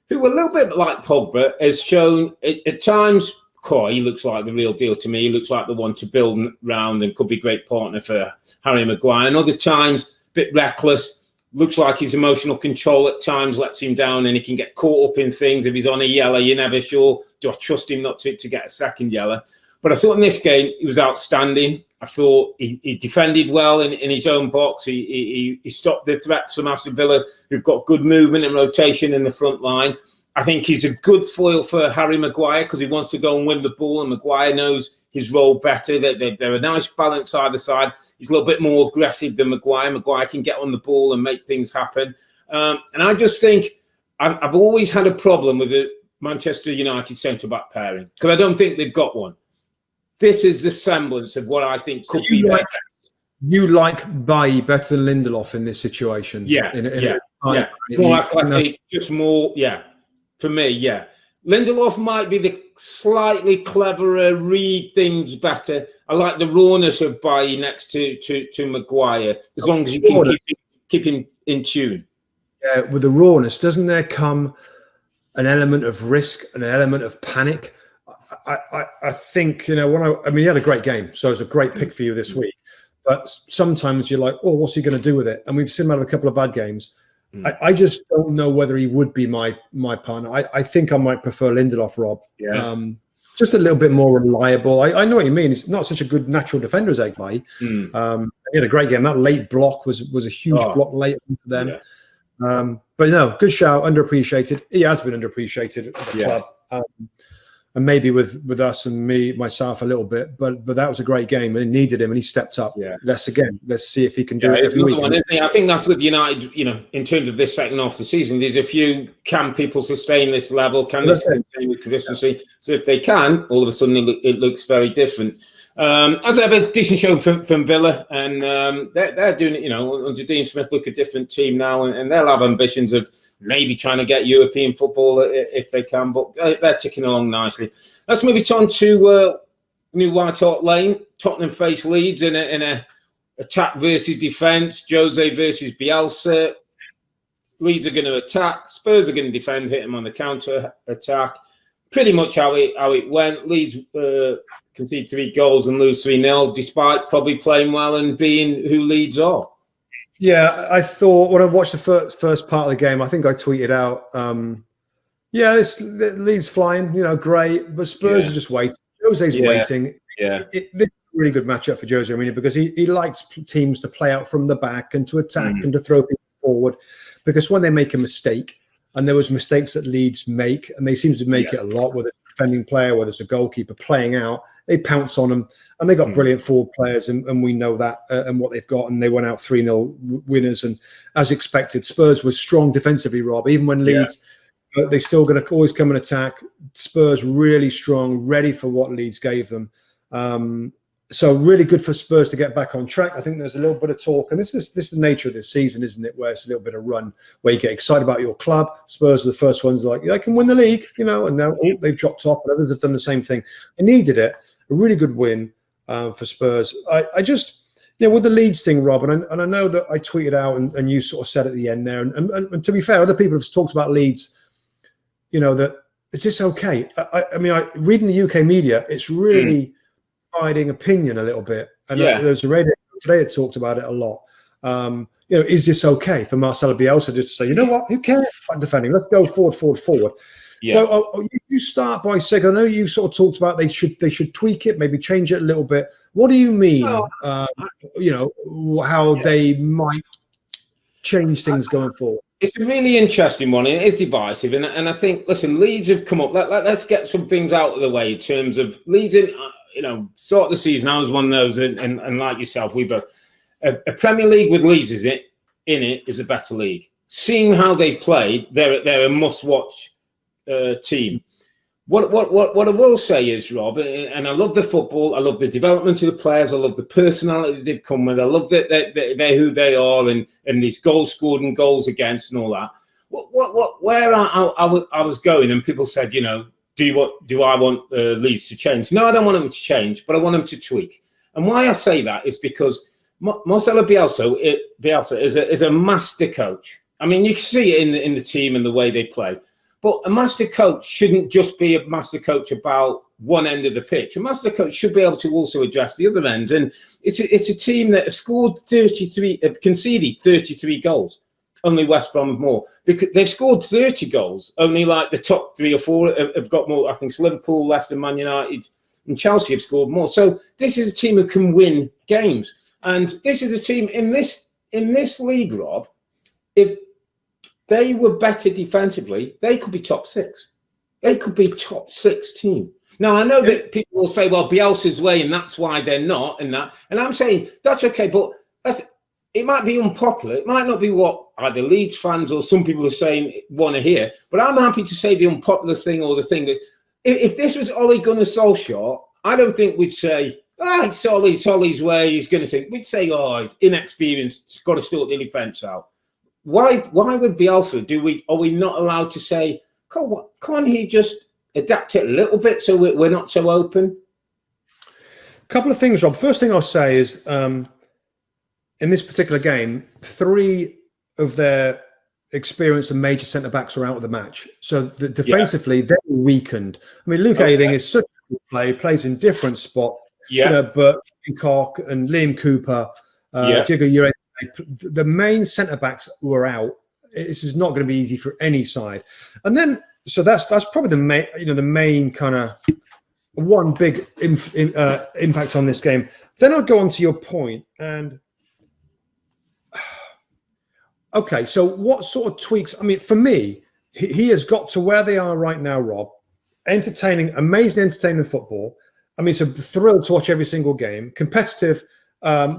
who, a little bit like Pogba, has shown at times, he looks like the real deal to me. He looks like the one to build around and could be a great partner for Harry Maguire. And other times, a bit reckless. Looks like his emotional control at times lets him down, and he can get caught up in things. If he's on a yellow, you're never sure, do I trust him not to get a second yellow? But I thought in this game, he was outstanding. I thought he defended well in his own box. He stopped the threats from Aston Villa, who've got good movement and rotation in the front line. I think he's a good foil for Harry Maguire because he wants to go and win the ball, and Maguire knows his role better. They're a nice balance either side. He's a little bit more aggressive than Maguire. Maguire can get on the ball and make things happen. And I just think I've always had a problem with the Manchester United centre-back pairing because I don't think they've got one. This is the semblance of what I think could be better. You like Bailly better than Lindelof in this situation? Yeah. More athletic, just more, for me, Lindelof might be the slightly cleverer, read things better. I like the rawness of Bailly next to Maguire, as long as you can keep him in tune. Yeah, with the rawness, doesn't there come an element of risk, an element of panic? I think, he had a great game, so it was a great pick for you this week. But sometimes you're like, oh, what's he going to do with it? And we've seen him have a couple of bad games. I just don't know whether he would be my partner. I think I might prefer Lindelof, Rob. Yeah. Just a little bit more reliable. I know what you mean. It's not such a good natural defender as Bailly. He had a great game. That late block was a huge block late for them. Yeah. But no, good shout. Underappreciated. He has been underappreciated at the club. And maybe with us and myself a little bit, but that was a great game and it needed him and he stepped up. Yeah. Let's see if he can do it every week. I think that's with United, in terms of this second half of the season, there's a few, can people sustain this level? Can this continue with consistency? Yeah. So if they can, all of a sudden it looks very different. As ever, decent show from Villa, and they're doing it, under Dean Smith, look a different team now, and they'll have ambitions of maybe trying to get European football if they can, but they're ticking along nicely. Let's move it on to New White Hart Lane. Tottenham face Leeds in a attack versus defence, Jose versus Bielsa. Leeds are going to attack, Spurs are going to defend, hit them on the counter attack. Pretty much how it went. Leeds concede 3 goals and lose 3-0, despite probably playing well and being who Leeds are. Yeah, I thought when I watched the first part of the game, I think I tweeted out, this Leeds flying, great, but Spurs are just waiting. Jose's waiting. Yeah, this is a really good matchup for Jose Mourinho because he likes teams to play out from the back and to attack and to throw people forward. Because when they make a mistake, and there was mistakes that Leeds make, and they seem to make it a lot, whether it's a defending player, whether it's a goalkeeper playing out, they pounce on them. And they got brilliant forward players, and we know that and what they've got. And they went out 3-0 winners. And as expected, Spurs was strong defensively, Rob. Even when Leeds, they're still going to always come and attack. Spurs really strong, ready for what Leeds gave them. So really good for Spurs to get back on track. I think there's a little bit of talk. And this is the nature of this season, isn't it? Where it's a little bit of run, where you get excited about your club. Spurs are the first ones like, they can win the league, and now they've dropped off. And others have done the same thing. They needed it. A really good win. For Spurs. I just, with the Leeds thing, Rob, and I know that I tweeted out and you sort of said at the end there, and to be fair, other people have talked about Leeds, that it's just okay. I mean, reading the UK media, it's really dividing opinion a little bit. And there's a radio today that talked about it a lot. Is this okay for Marcelo Bielsa just to say, what, who cares about defending? Let's go forward. Yeah. So, you start by saying, I know you sort of talked about they should tweak it, maybe change it a little bit. What do you mean? How they might change things going forward? It's a really interesting one. It is divisive, and I think, listen, Leeds have come up. Let's get some things out of the way in terms of Leeds. Start of the season, I was one of those, and like yourself, we've a Premier League with Leeds in it is a better league. Seeing how they've played, they're a must-watch team. What I will say is, Rob, and I love the football, I love the development of the players, I love the personality they've come with, I love that they're who they are, and these goals scored and goals against and all that. Where I was going, and people said, do I want Leeds to change? No, I don't want them to change, but I want them to tweak. And why I say that is because Marcelo Bielsa is a master coach. I mean, you can see it in the team and the way they play. But a master coach shouldn't just be a master coach about one end of the pitch. A master coach should be able to also address the other end. And it's a team that have conceded 33 goals. Only West Brom have more. They've scored 30 goals. Only like the top 3 or 4 have got more. I think it's Liverpool, Leicester, Man United, and Chelsea have scored more. So this is a team who can win games. And this is a team in this league, Rob, if they were better defensively, they could be top 6. They could be top 6 team. Now, I know that people will say, well, Bielsa's way, and that's why they're not, and that. And I'm saying, that's okay, but it might be unpopular. It might not be what either Leeds fans or some people are saying want to hear, but I'm happy to say the unpopular thing, or the thing is, if this was Ole Gunnar Solskjaer, I don't think we'd say, it's Ole's way, he's going to think. We'd say, he's inexperienced, he's got to sort the defence out. Why with Bielsa are we not allowed to say, can't he just adapt it a little bit so we're not so open? A couple of things, Rob. First thing I'll say is, in this particular game, 3 of their experienced and major centre-backs are out of the match. So defensively, they're weakened. I mean, Luke Ayling is such a good player, plays in different spots. But Peacock and Liam Cooper, Diego Ure, the main centre-backs were out. This is not going to be easy for any side. And then, so that's probably the main kind of one big impact on this game. Then I'll go on to your point. And okay, so what sort of tweaks? I mean, for me, he has got to where they are right now, Rob. Amazing entertaining football. I mean, it's a thrill to watch every single game. Competitive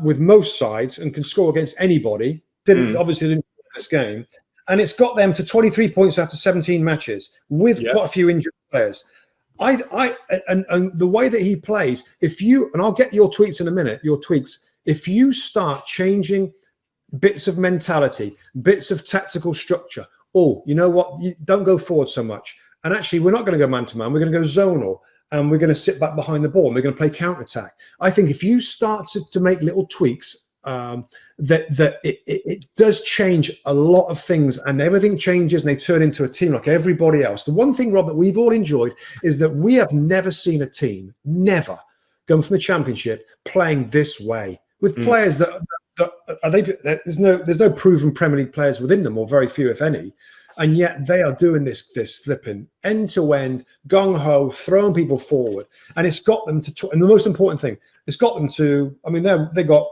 with most sides and can score against anybody. Obviously didn't win this game. And it's got them to 23 points after 17 matches with quite a few injured players. And the way that he plays, and I'll get your tweets in a minute, if you start changing bits of mentality, bits of tactical structure, you know what, you don't go forward so much. And actually, we're not going to go man-to-man, we're going to go zonal. And we're going to sit back behind the ball and we're going to play counter-attack. I think if you start to make little tweaks, it does change a lot of things, and everything changes and they turn into a team like everybody else. The one thing, Rob, that we've all enjoyed is that we have never seen a team, going from the Championship playing this way with players there's no proven Premier League players within them, or very few, if any. And yet they are doing this flipping end-to-end, gung-ho, throwing people forward. And it's got them to, and the most important thing, it's got them to, I mean, they got,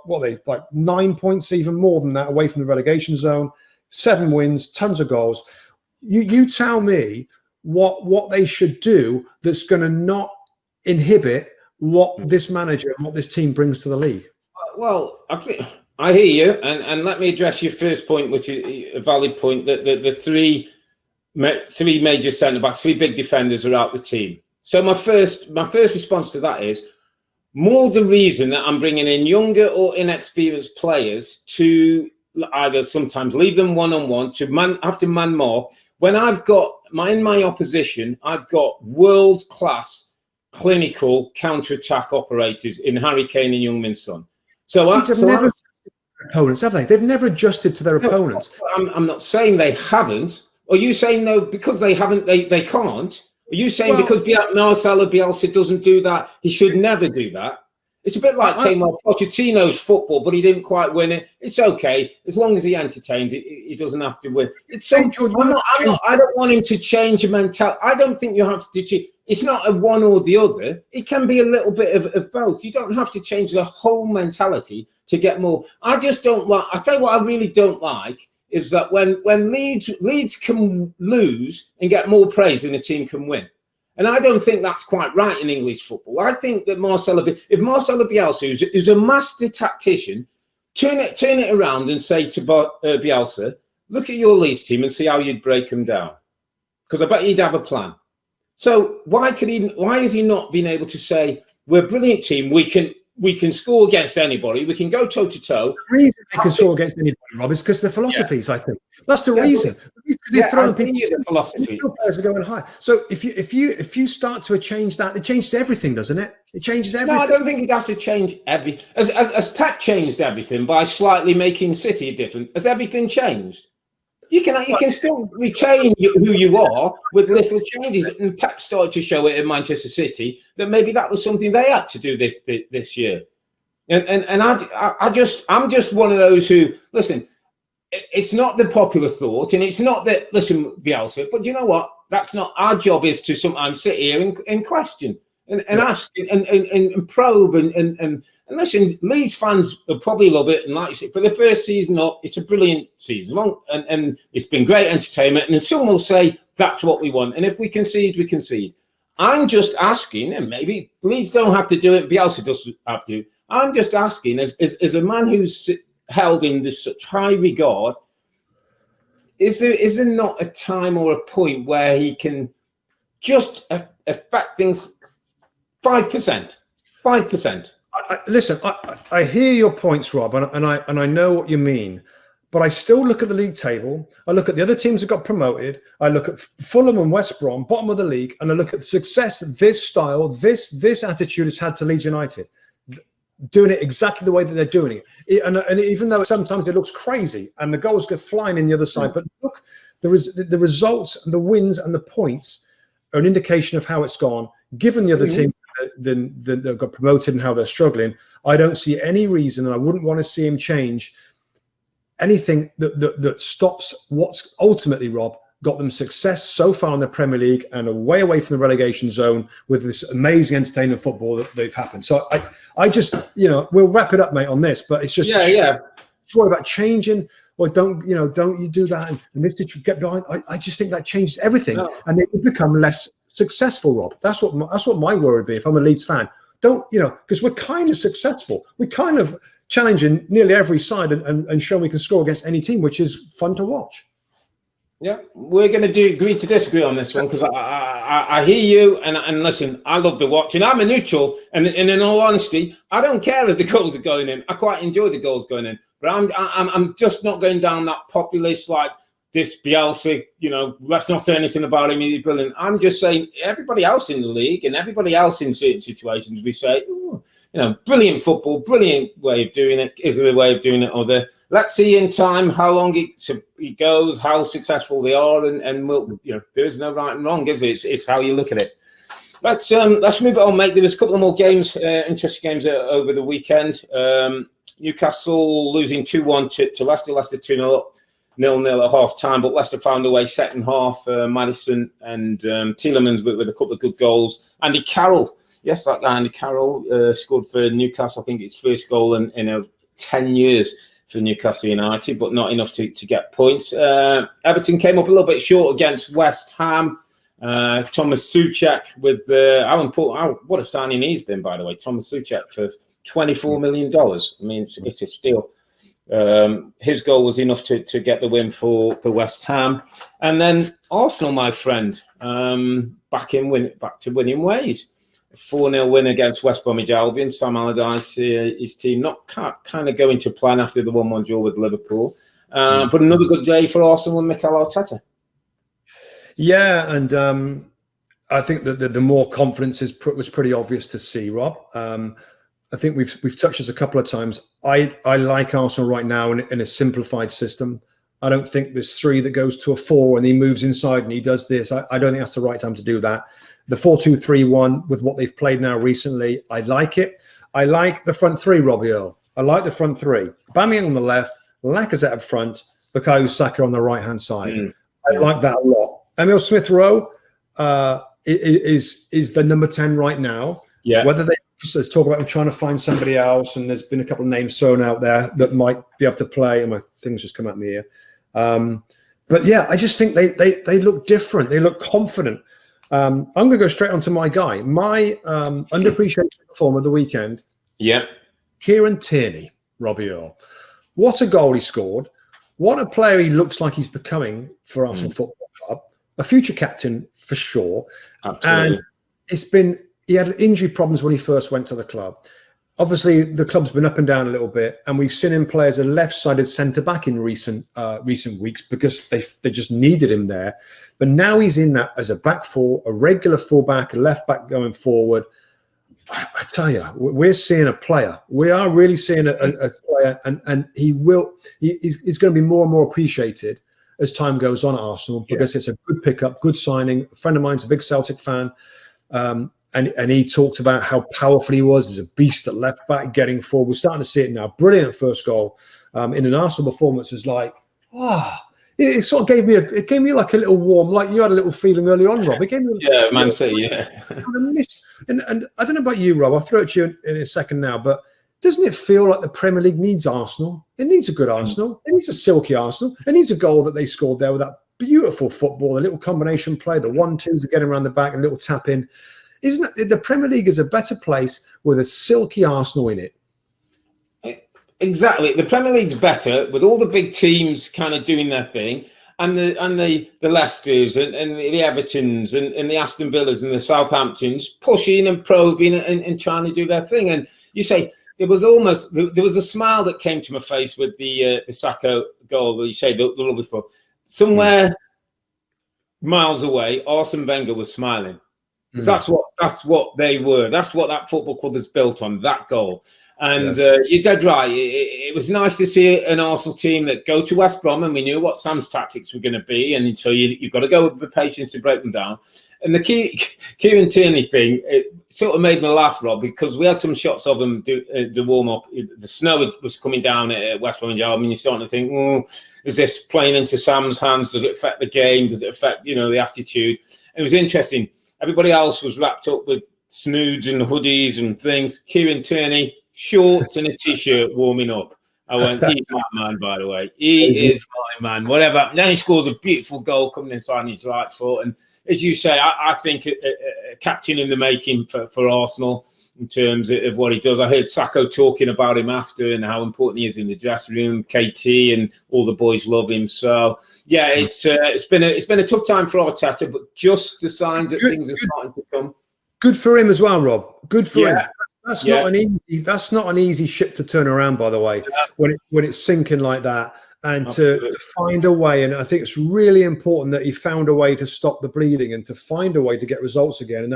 9 points, even more than that, away from the relegation zone, 7 wins, tons of goals. You tell me what they should do that's going to not inhibit what this manager and what this team brings to the league. Well, I hear you, and let me address your first point, which is a valid point, that the three major centre-backs, 3 big defenders are out the team. So my first response to that is, more the reason that I'm bringing in younger or inexperienced players to either sometimes leave them one-on-one, have to man mark, when I've got, in my opposition, I've got world-class clinical counter-attack operators in Harry Kane and Young-Min Son. Opponents, have they? They've never adjusted to their opponents. I'm not saying they haven't. Are you saying, though, because they haven't, they can't? Are you saying because Marcelo Bielsa doesn't do that, he should never do that? It's a bit like saying, well, Pochettino's football, but he didn't quite win it. It's okay. As long as he entertains it, he doesn't have to win. I don't want him to change your mentality. I don't think you have to change. It's not a one or the other. It can be a little bit of both. You don't have to change the whole mentality to get more. I just don't like, I tell you what I really don't like is that when Leeds can lose and get more praise than a team can win. And I don't think that's quite right in English football. I think that if Marcelo Bielsa, who's a master tactician, turn it around and say to Bielsa, look at your Leeds team and see how you'd break them down. Because I bet he'd have a plan. So why has he not been able to say, we're a brilliant team, we can score against anybody, we can go toe to toe. The reason they can score against anybody, Rob, is because the philosophies. I think that's the reason. They're throwing people. The philosophy. Players are going high. So if you start to change that, it changes everything, doesn't it? It changes everything. No, I don't think it has to change everything. As Pep changed everything by slightly making City different. Has everything changed? You can still retain who you are with little changes. And Pep started to show it in Manchester City that maybe that was something they had to do this year. And I'm just one of those who, listen, it's not the popular thought, and it's not that, listen, Bielsa, but you know what? That's not our job, is to sometimes sit here and question and ask and probe and listen, Leeds fans will probably love it. And like you said, for the first season up, it's a brilliant season. And it's been great entertainment. And some will say that's what we want. And if we concede, we concede. I'm just asking, and maybe Leeds don't have to do it, Bielsa doesn't have to. I'm just asking, as a man who's held in this such high regard, is there not a time or a point where he can just affect things 5%? 5%. Listen, I hear your points, Rob, and I know what you mean, but I still look at the league table. I look at the other teams that got promoted. I look at Fulham and West Brom, bottom of the league, and I look at the success this style, this attitude has had to Leeds United, doing it exactly the way that they're doing it. And even though sometimes it looks crazy and the goals go flying in the other side, but look, the results, the wins, and the points are an indication of how it's gone. Given the other team that got promoted and how they're struggling, I don't see any reason, and I wouldn't want to see him change anything that stops what's ultimately, Rob, got them success so far in the Premier League and away from the relegation zone with this amazing entertaining football that they've happened. So I just, we'll wrap it up, mate, on this, but it's just it's worry about changing, or don't you do that and this did you get behind. I just think that changes everything, and they become less successful, Rob. That's what my worry would be if I'm a Leeds fan. Because we're kind of successful. We're kind of challenging nearly every side and showing we can score against any team, which is fun to watch. Yeah, we're going to agree to disagree on this one, because I hear you, and listen, I love the watching. I'm a neutral, and in all honesty, I don't care if the goals are going in. I quite enjoy the goals going in, but I'm just not going down that populist like this Bielsa. Let's not say anything about him. He's brilliant. I'm just saying everybody else in the league and everybody else in certain situations, we say, brilliant football, brilliant way of doing it. Is there a way of doing it? Or let's see in time how long it goes, how successful they are, and we'll, there is no right and wrong, is it? It's how you look at it. Let's move it on, mate. There was a couple of more games, interesting games over the weekend. Newcastle losing 2-1 to Leicester. Leicester 2-0 up, 0-0 at half time, but Leicester found a way second half. Madison and Tielemans with a couple of good goals. Andy Carroll. Yes, that guy, Andy Carroll, scored for Newcastle. I think it's first goal in 10 years for Newcastle United, but not enough to get points. Everton came up a little bit short against West Ham. Thomas Souček with what a signing he's been, by the way. Thomas Souček for $24 million. I mean, it's a steal. His goal was enough to get the win for West Ham. And then Arsenal, my friend, back to winning ways. A 4-0 win against West Bromwich Albion. Sam Allardyce, his team, not kind of going to plan after the 1-1 draw with Liverpool. But another good day for Arsenal and Mikel Arteta. Yeah, and I think that the more confidence was pretty obvious to see, Rob. I think we've touched this a couple of times. I like Arsenal right now in a simplified system. I don't think there's 3 that goes to a 4 and he moves inside and he does this. I don't think that's the right time to do that. The 4-2-3-1 with what they've played now recently, I like it. I like the front 3, Robbie Earle. I like the front 3. Aubameyang on the left, Lacazette up front, Bukayo Saka on the right-hand side. I like that a lot. Emile Smith-Rowe is the number 10 right now. Yeah. Whether they talk about them trying to find somebody else, and there's been a couple of names thrown out there that might be able to play, and my things just come at me here. But yeah, I just think they look different. They look confident. I'm going to go straight on to my guy. My underappreciated performer of the weekend. Yeah. Kieran Tierney, Robbie Earle. What a goal he scored. What a player he looks like he's becoming for Arsenal Football Club. A future captain for sure. Absolutely. And he had injury problems when he first went to the club. Obviously, the club's been up and down a little bit, and we've seen him play as a left-sided centre-back in recent weeks because they just needed him there. But now he's in that as a back four, a regular fullback, a left-back going forward. I tell you, we're seeing a player. We are really seeing a player, and he's going to be more and more appreciated as time goes on at Arsenal because it's a good pickup, good signing. A friend of mine's a big Celtic fan. And he talked about how powerful he was as a beast at left back, getting forward. We're starting to see it now. Brilliant first goal in an Arsenal performance was like, it sort of gave me like a little warm, like you had a little feeling early on, Rob. It gave me Man City, And I don't know about you, Rob. I'll throw it to you in a second now, but doesn't it feel like the Premier League needs Arsenal? It needs a good Arsenal. It needs a silky Arsenal. It needs a goal that they scored there with that beautiful football, the little combination play, the 1-2s are getting around the back, and a little tap in. Isn't it, the Premier League is a better place with a silky Arsenal in it? Exactly. The Premier League's better with all the big teams kind of doing their thing, and the Leicesters and the Evertons and the Aston Villas and the Southamptons pushing and probing and trying to do their thing. And you say there was a smile that came to my face with the Sacco goal that you say the lovely foot. Somewhere miles away, Arsene Wenger was smiling. Because that's what they were. That's what that football club is built on, that goal. And you're dead right. It was nice to see an Arsenal team that go to West Brom, and we knew what Sam's tactics were going to be. And so you've got to go with the patience to break them down. And the Kieran Tierney thing, it sort of made me laugh, Rob, because we had some shots of them do the warm-up. The snow was coming down at West Bromwich Albion. You're starting to think, is this playing into Sam's hands? Does it affect the game? Does it affect, the attitude? It was interesting. Everybody else was wrapped up with snoods and hoodies and things. Kieran Tierney, shorts and a T-shirt warming up. I went, he's my man, by the way. He is my man. Whatever. Then he scores a beautiful goal coming inside his right foot. And as you say, I think a captain in the making for Arsenal in terms of what he does. I heard Sacco talking about him after and how important he is in the dressing room. KT and all the boys love him. So yeah, it's been a tough time for Arteta, but just the signs that things are starting to come. Good for him as well, Rob. Good for him. That's not an easy ship to turn around, by the way. When it's sinking like that, and to find a way. And I think it's really important that he found a way to stop the bleeding and to find a way to get results again.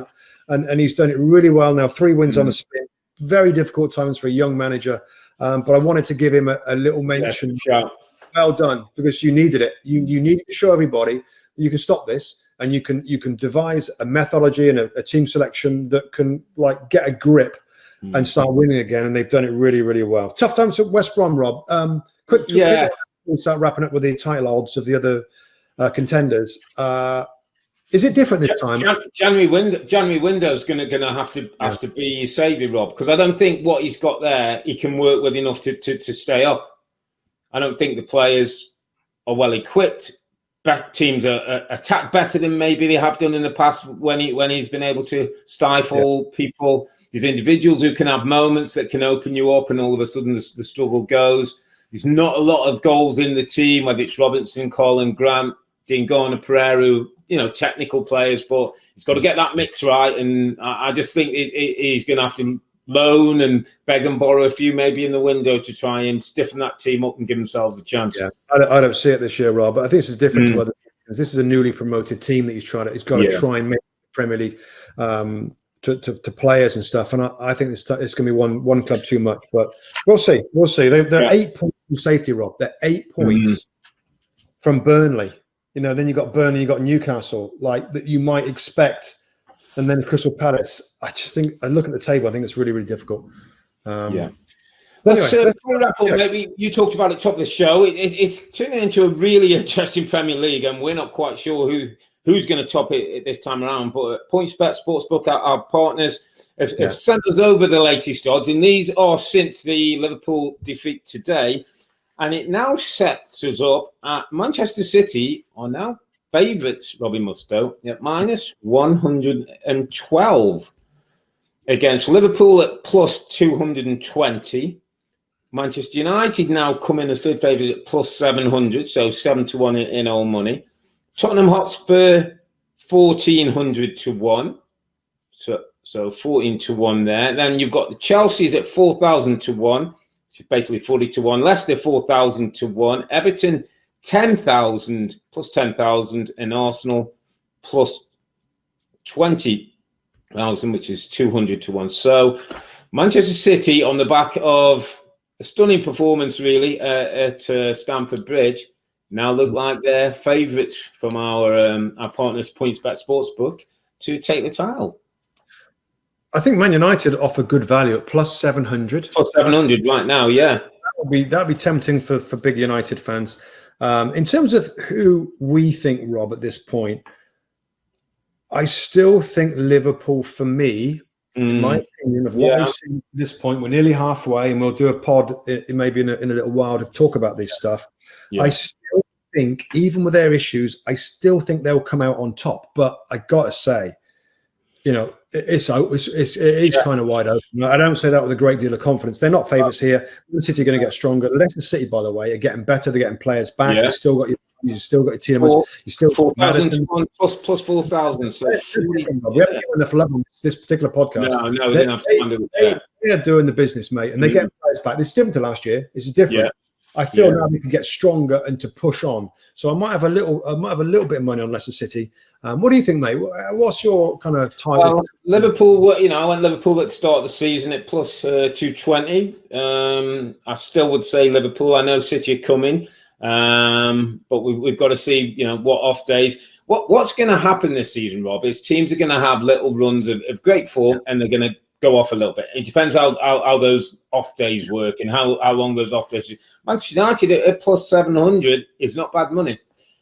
And he's done it really well now. 3 wins on a spin. Very difficult times for a young manager. But I wanted to give him a little mention. Well done, because you needed it. You needed to show everybody you can stop this, and you can devise a methodology and a team selection that can get a grip and start winning again. And they've done it really, really well. Tough times at West Brom, Rob. Quick, we'll start wrapping up with the title odds of the other contenders. Is it different this time? January window is going to have to be his saviour, Rob, because I don't think what he's got there he can work with enough to stay up. I don't think the players are well equipped. Teams are attack better than maybe they have done in the past when he's been able to stifle people. There's individuals who can have moments that can open you up, and all of a sudden the struggle goes. There's not a lot of goals in the team, whether it's Robinson, Colin, Grant, Dingana, Pereira, technical players, but he's got to get that mix right. And I just think he's going to have to loan and beg and borrow a few maybe in the window to try and stiffen that team up and give themselves a chance. Yeah, I don't see it this year, Rob, but I think this is different to other teams. This is a newly promoted team that he's got to try and make the Premier League to players and stuff. And I think it's going to be one club too much, but we'll see. They're 8 points from safety, Rob. They're 8 points from Burnley. Then you got Burnley, you got Newcastle, that you might expect, and then Crystal Palace. I just think, I look at the table, I think it's really, really difficult. Let's wrap up. Maybe you talked about it at the top of the show. It's turning into a really interesting Premier League, and we're not quite sure who's going to top it this time around. But PointsBet Sportsbook, our partners, have sent us over the latest odds, and these are since the Liverpool defeat today. And it now sets us up at Manchester City are now favourites, Robbie Mustoe, at minus 112 against Liverpool at plus 220. Manchester United now come in as third favourites at plus 700, so 7-1 in all money. Tottenham Hotspur 1,400 to 1, so 14-1 there. Then you've got the Chelsea's at 4,000 to 1. Basically 40 to 1. Leicester 4,000 to 1. Everton 10,000 plus 10,000, and Arsenal plus 20,000, which is 200 to 1. So Manchester City, on the back of a stunning performance, really, at Stamford Bridge, now look like they're favourites from our partners, PointsBet Sportsbook, to take the title. I think Man United offer good value at plus 700. Plus 700 right now, yeah. That'd be tempting for big United fans. In terms of who we think, Rob, at this point, I still think Liverpool, for me, in my opinion, of what we've seen at this point, we're nearly halfway, and we'll do a pod maybe in a little while to talk about this stuff. Yeah. I still think, even with their issues, I still think they'll come out on top. But I got to say, it is kind of wide open. I don't say that with a great deal of confidence. They're not favourites here. Man City are going to get stronger. Leicester City, by the way, are getting better. They're getting players back. You've still got your Tielemans. You still 4,000 plus 4,000. So we haven't given enough level on this particular podcast. No, we didn't have to. They're doing the business, mate, and they get players back. This is different to last year. This is different. Yeah. I feel now we can get stronger and to push on. So I might have a little bit of money on Leicester City. What do you think, mate? What's your kind of time? Well, Liverpool, I went Liverpool at the start of the season at plus 220. I still would say Liverpool. I know City are coming, but we've got to see, what off days. What's going to happen this season, Rob, is teams are going to have little runs of great form, and they're going to go off a little bit. It depends how those off days work and how long those off days. Manchester United at plus 700 is not bad money.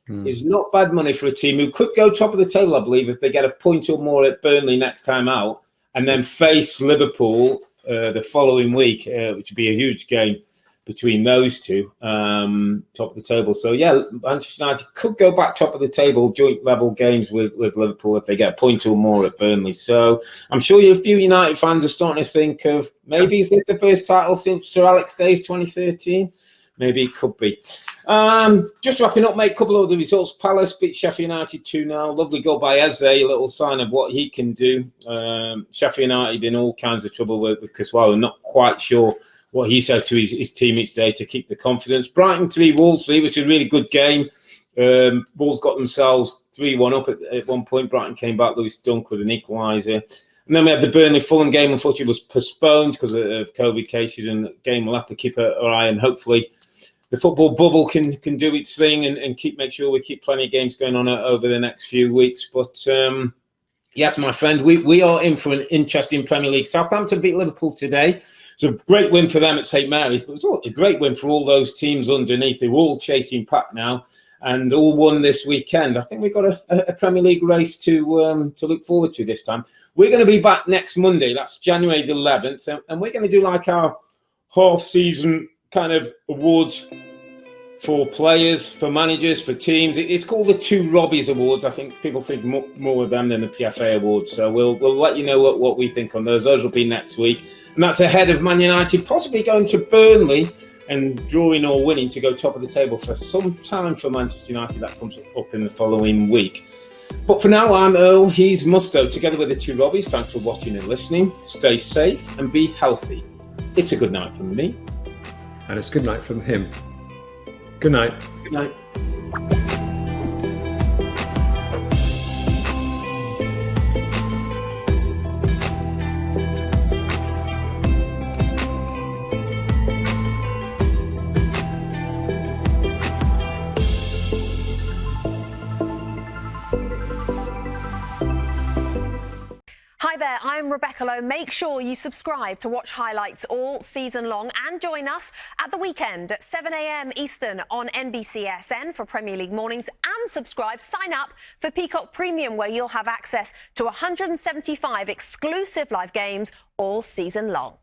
It's not bad money for a team who could go top of the table, I believe, if they get a point or more at Burnley next time out, and then face Liverpool the following week, which would be a huge game between those two, top of the table. So, yeah, Manchester United could go back top of the table, joint level games with Liverpool if they get a point or more at Burnley. So I'm sure a few United fans are starting to think of, maybe is this the first title since Sir Alex Days 2013? Maybe it could be. Just wrapping up, mate, a couple of the results. Palace beat Sheffield United 2-0. Lovely goal by Eze, a little sign of what he can do. Sheffield United in all kinds of trouble with Caswell. Not quite sure what he says to his teammates today to keep the confidence. Brighton 3, Wolves 3, which is a really good game. Wolves got themselves 3-1 up at one point. Brighton came back. Lewis Dunk with an equaliser. And then we had the Burnley-Fulham game. Unfortunately, was postponed because of COVID cases, and the game we'll have to keep our eye on. Hopefully, the football bubble can do its thing and make sure we keep plenty of games going on over the next few weeks. But yes, my friend, we are in for an interesting Premier League. Southampton beat Liverpool today. It's a great win for them at St Mary's, but it's a great win for all those teams underneath. They're all chasing pack now and all won this weekend. I think we've got a Premier League race to look forward to this time. We're going to be back next Monday. That's January the 11th. And we're going to do like our half-season kind of awards for players, for managers, for teams. It's called the Two Robbies Awards. I think people think more of them than the PFA Awards. So we'll let you know what we think on those. Those will be next week. And that's ahead of Man United possibly going to Burnley and drawing or winning to go top of the table for some time for Manchester United. That comes up in the following week. But for now, I'm Earle. He's Mustoe. Together with the two Robbies, thanks for watching and listening. Stay safe and be healthy. It's a good night from me. And it's good night from him. Good night. Good night. Hi there, I'm Rebecca Lowe. Make sure you subscribe to watch highlights all season long and join us at the weekend at 7 a.m. Eastern on NBCSN for Premier League mornings, and sign up for Peacock Premium, where you'll have access to 175 exclusive live games all season long.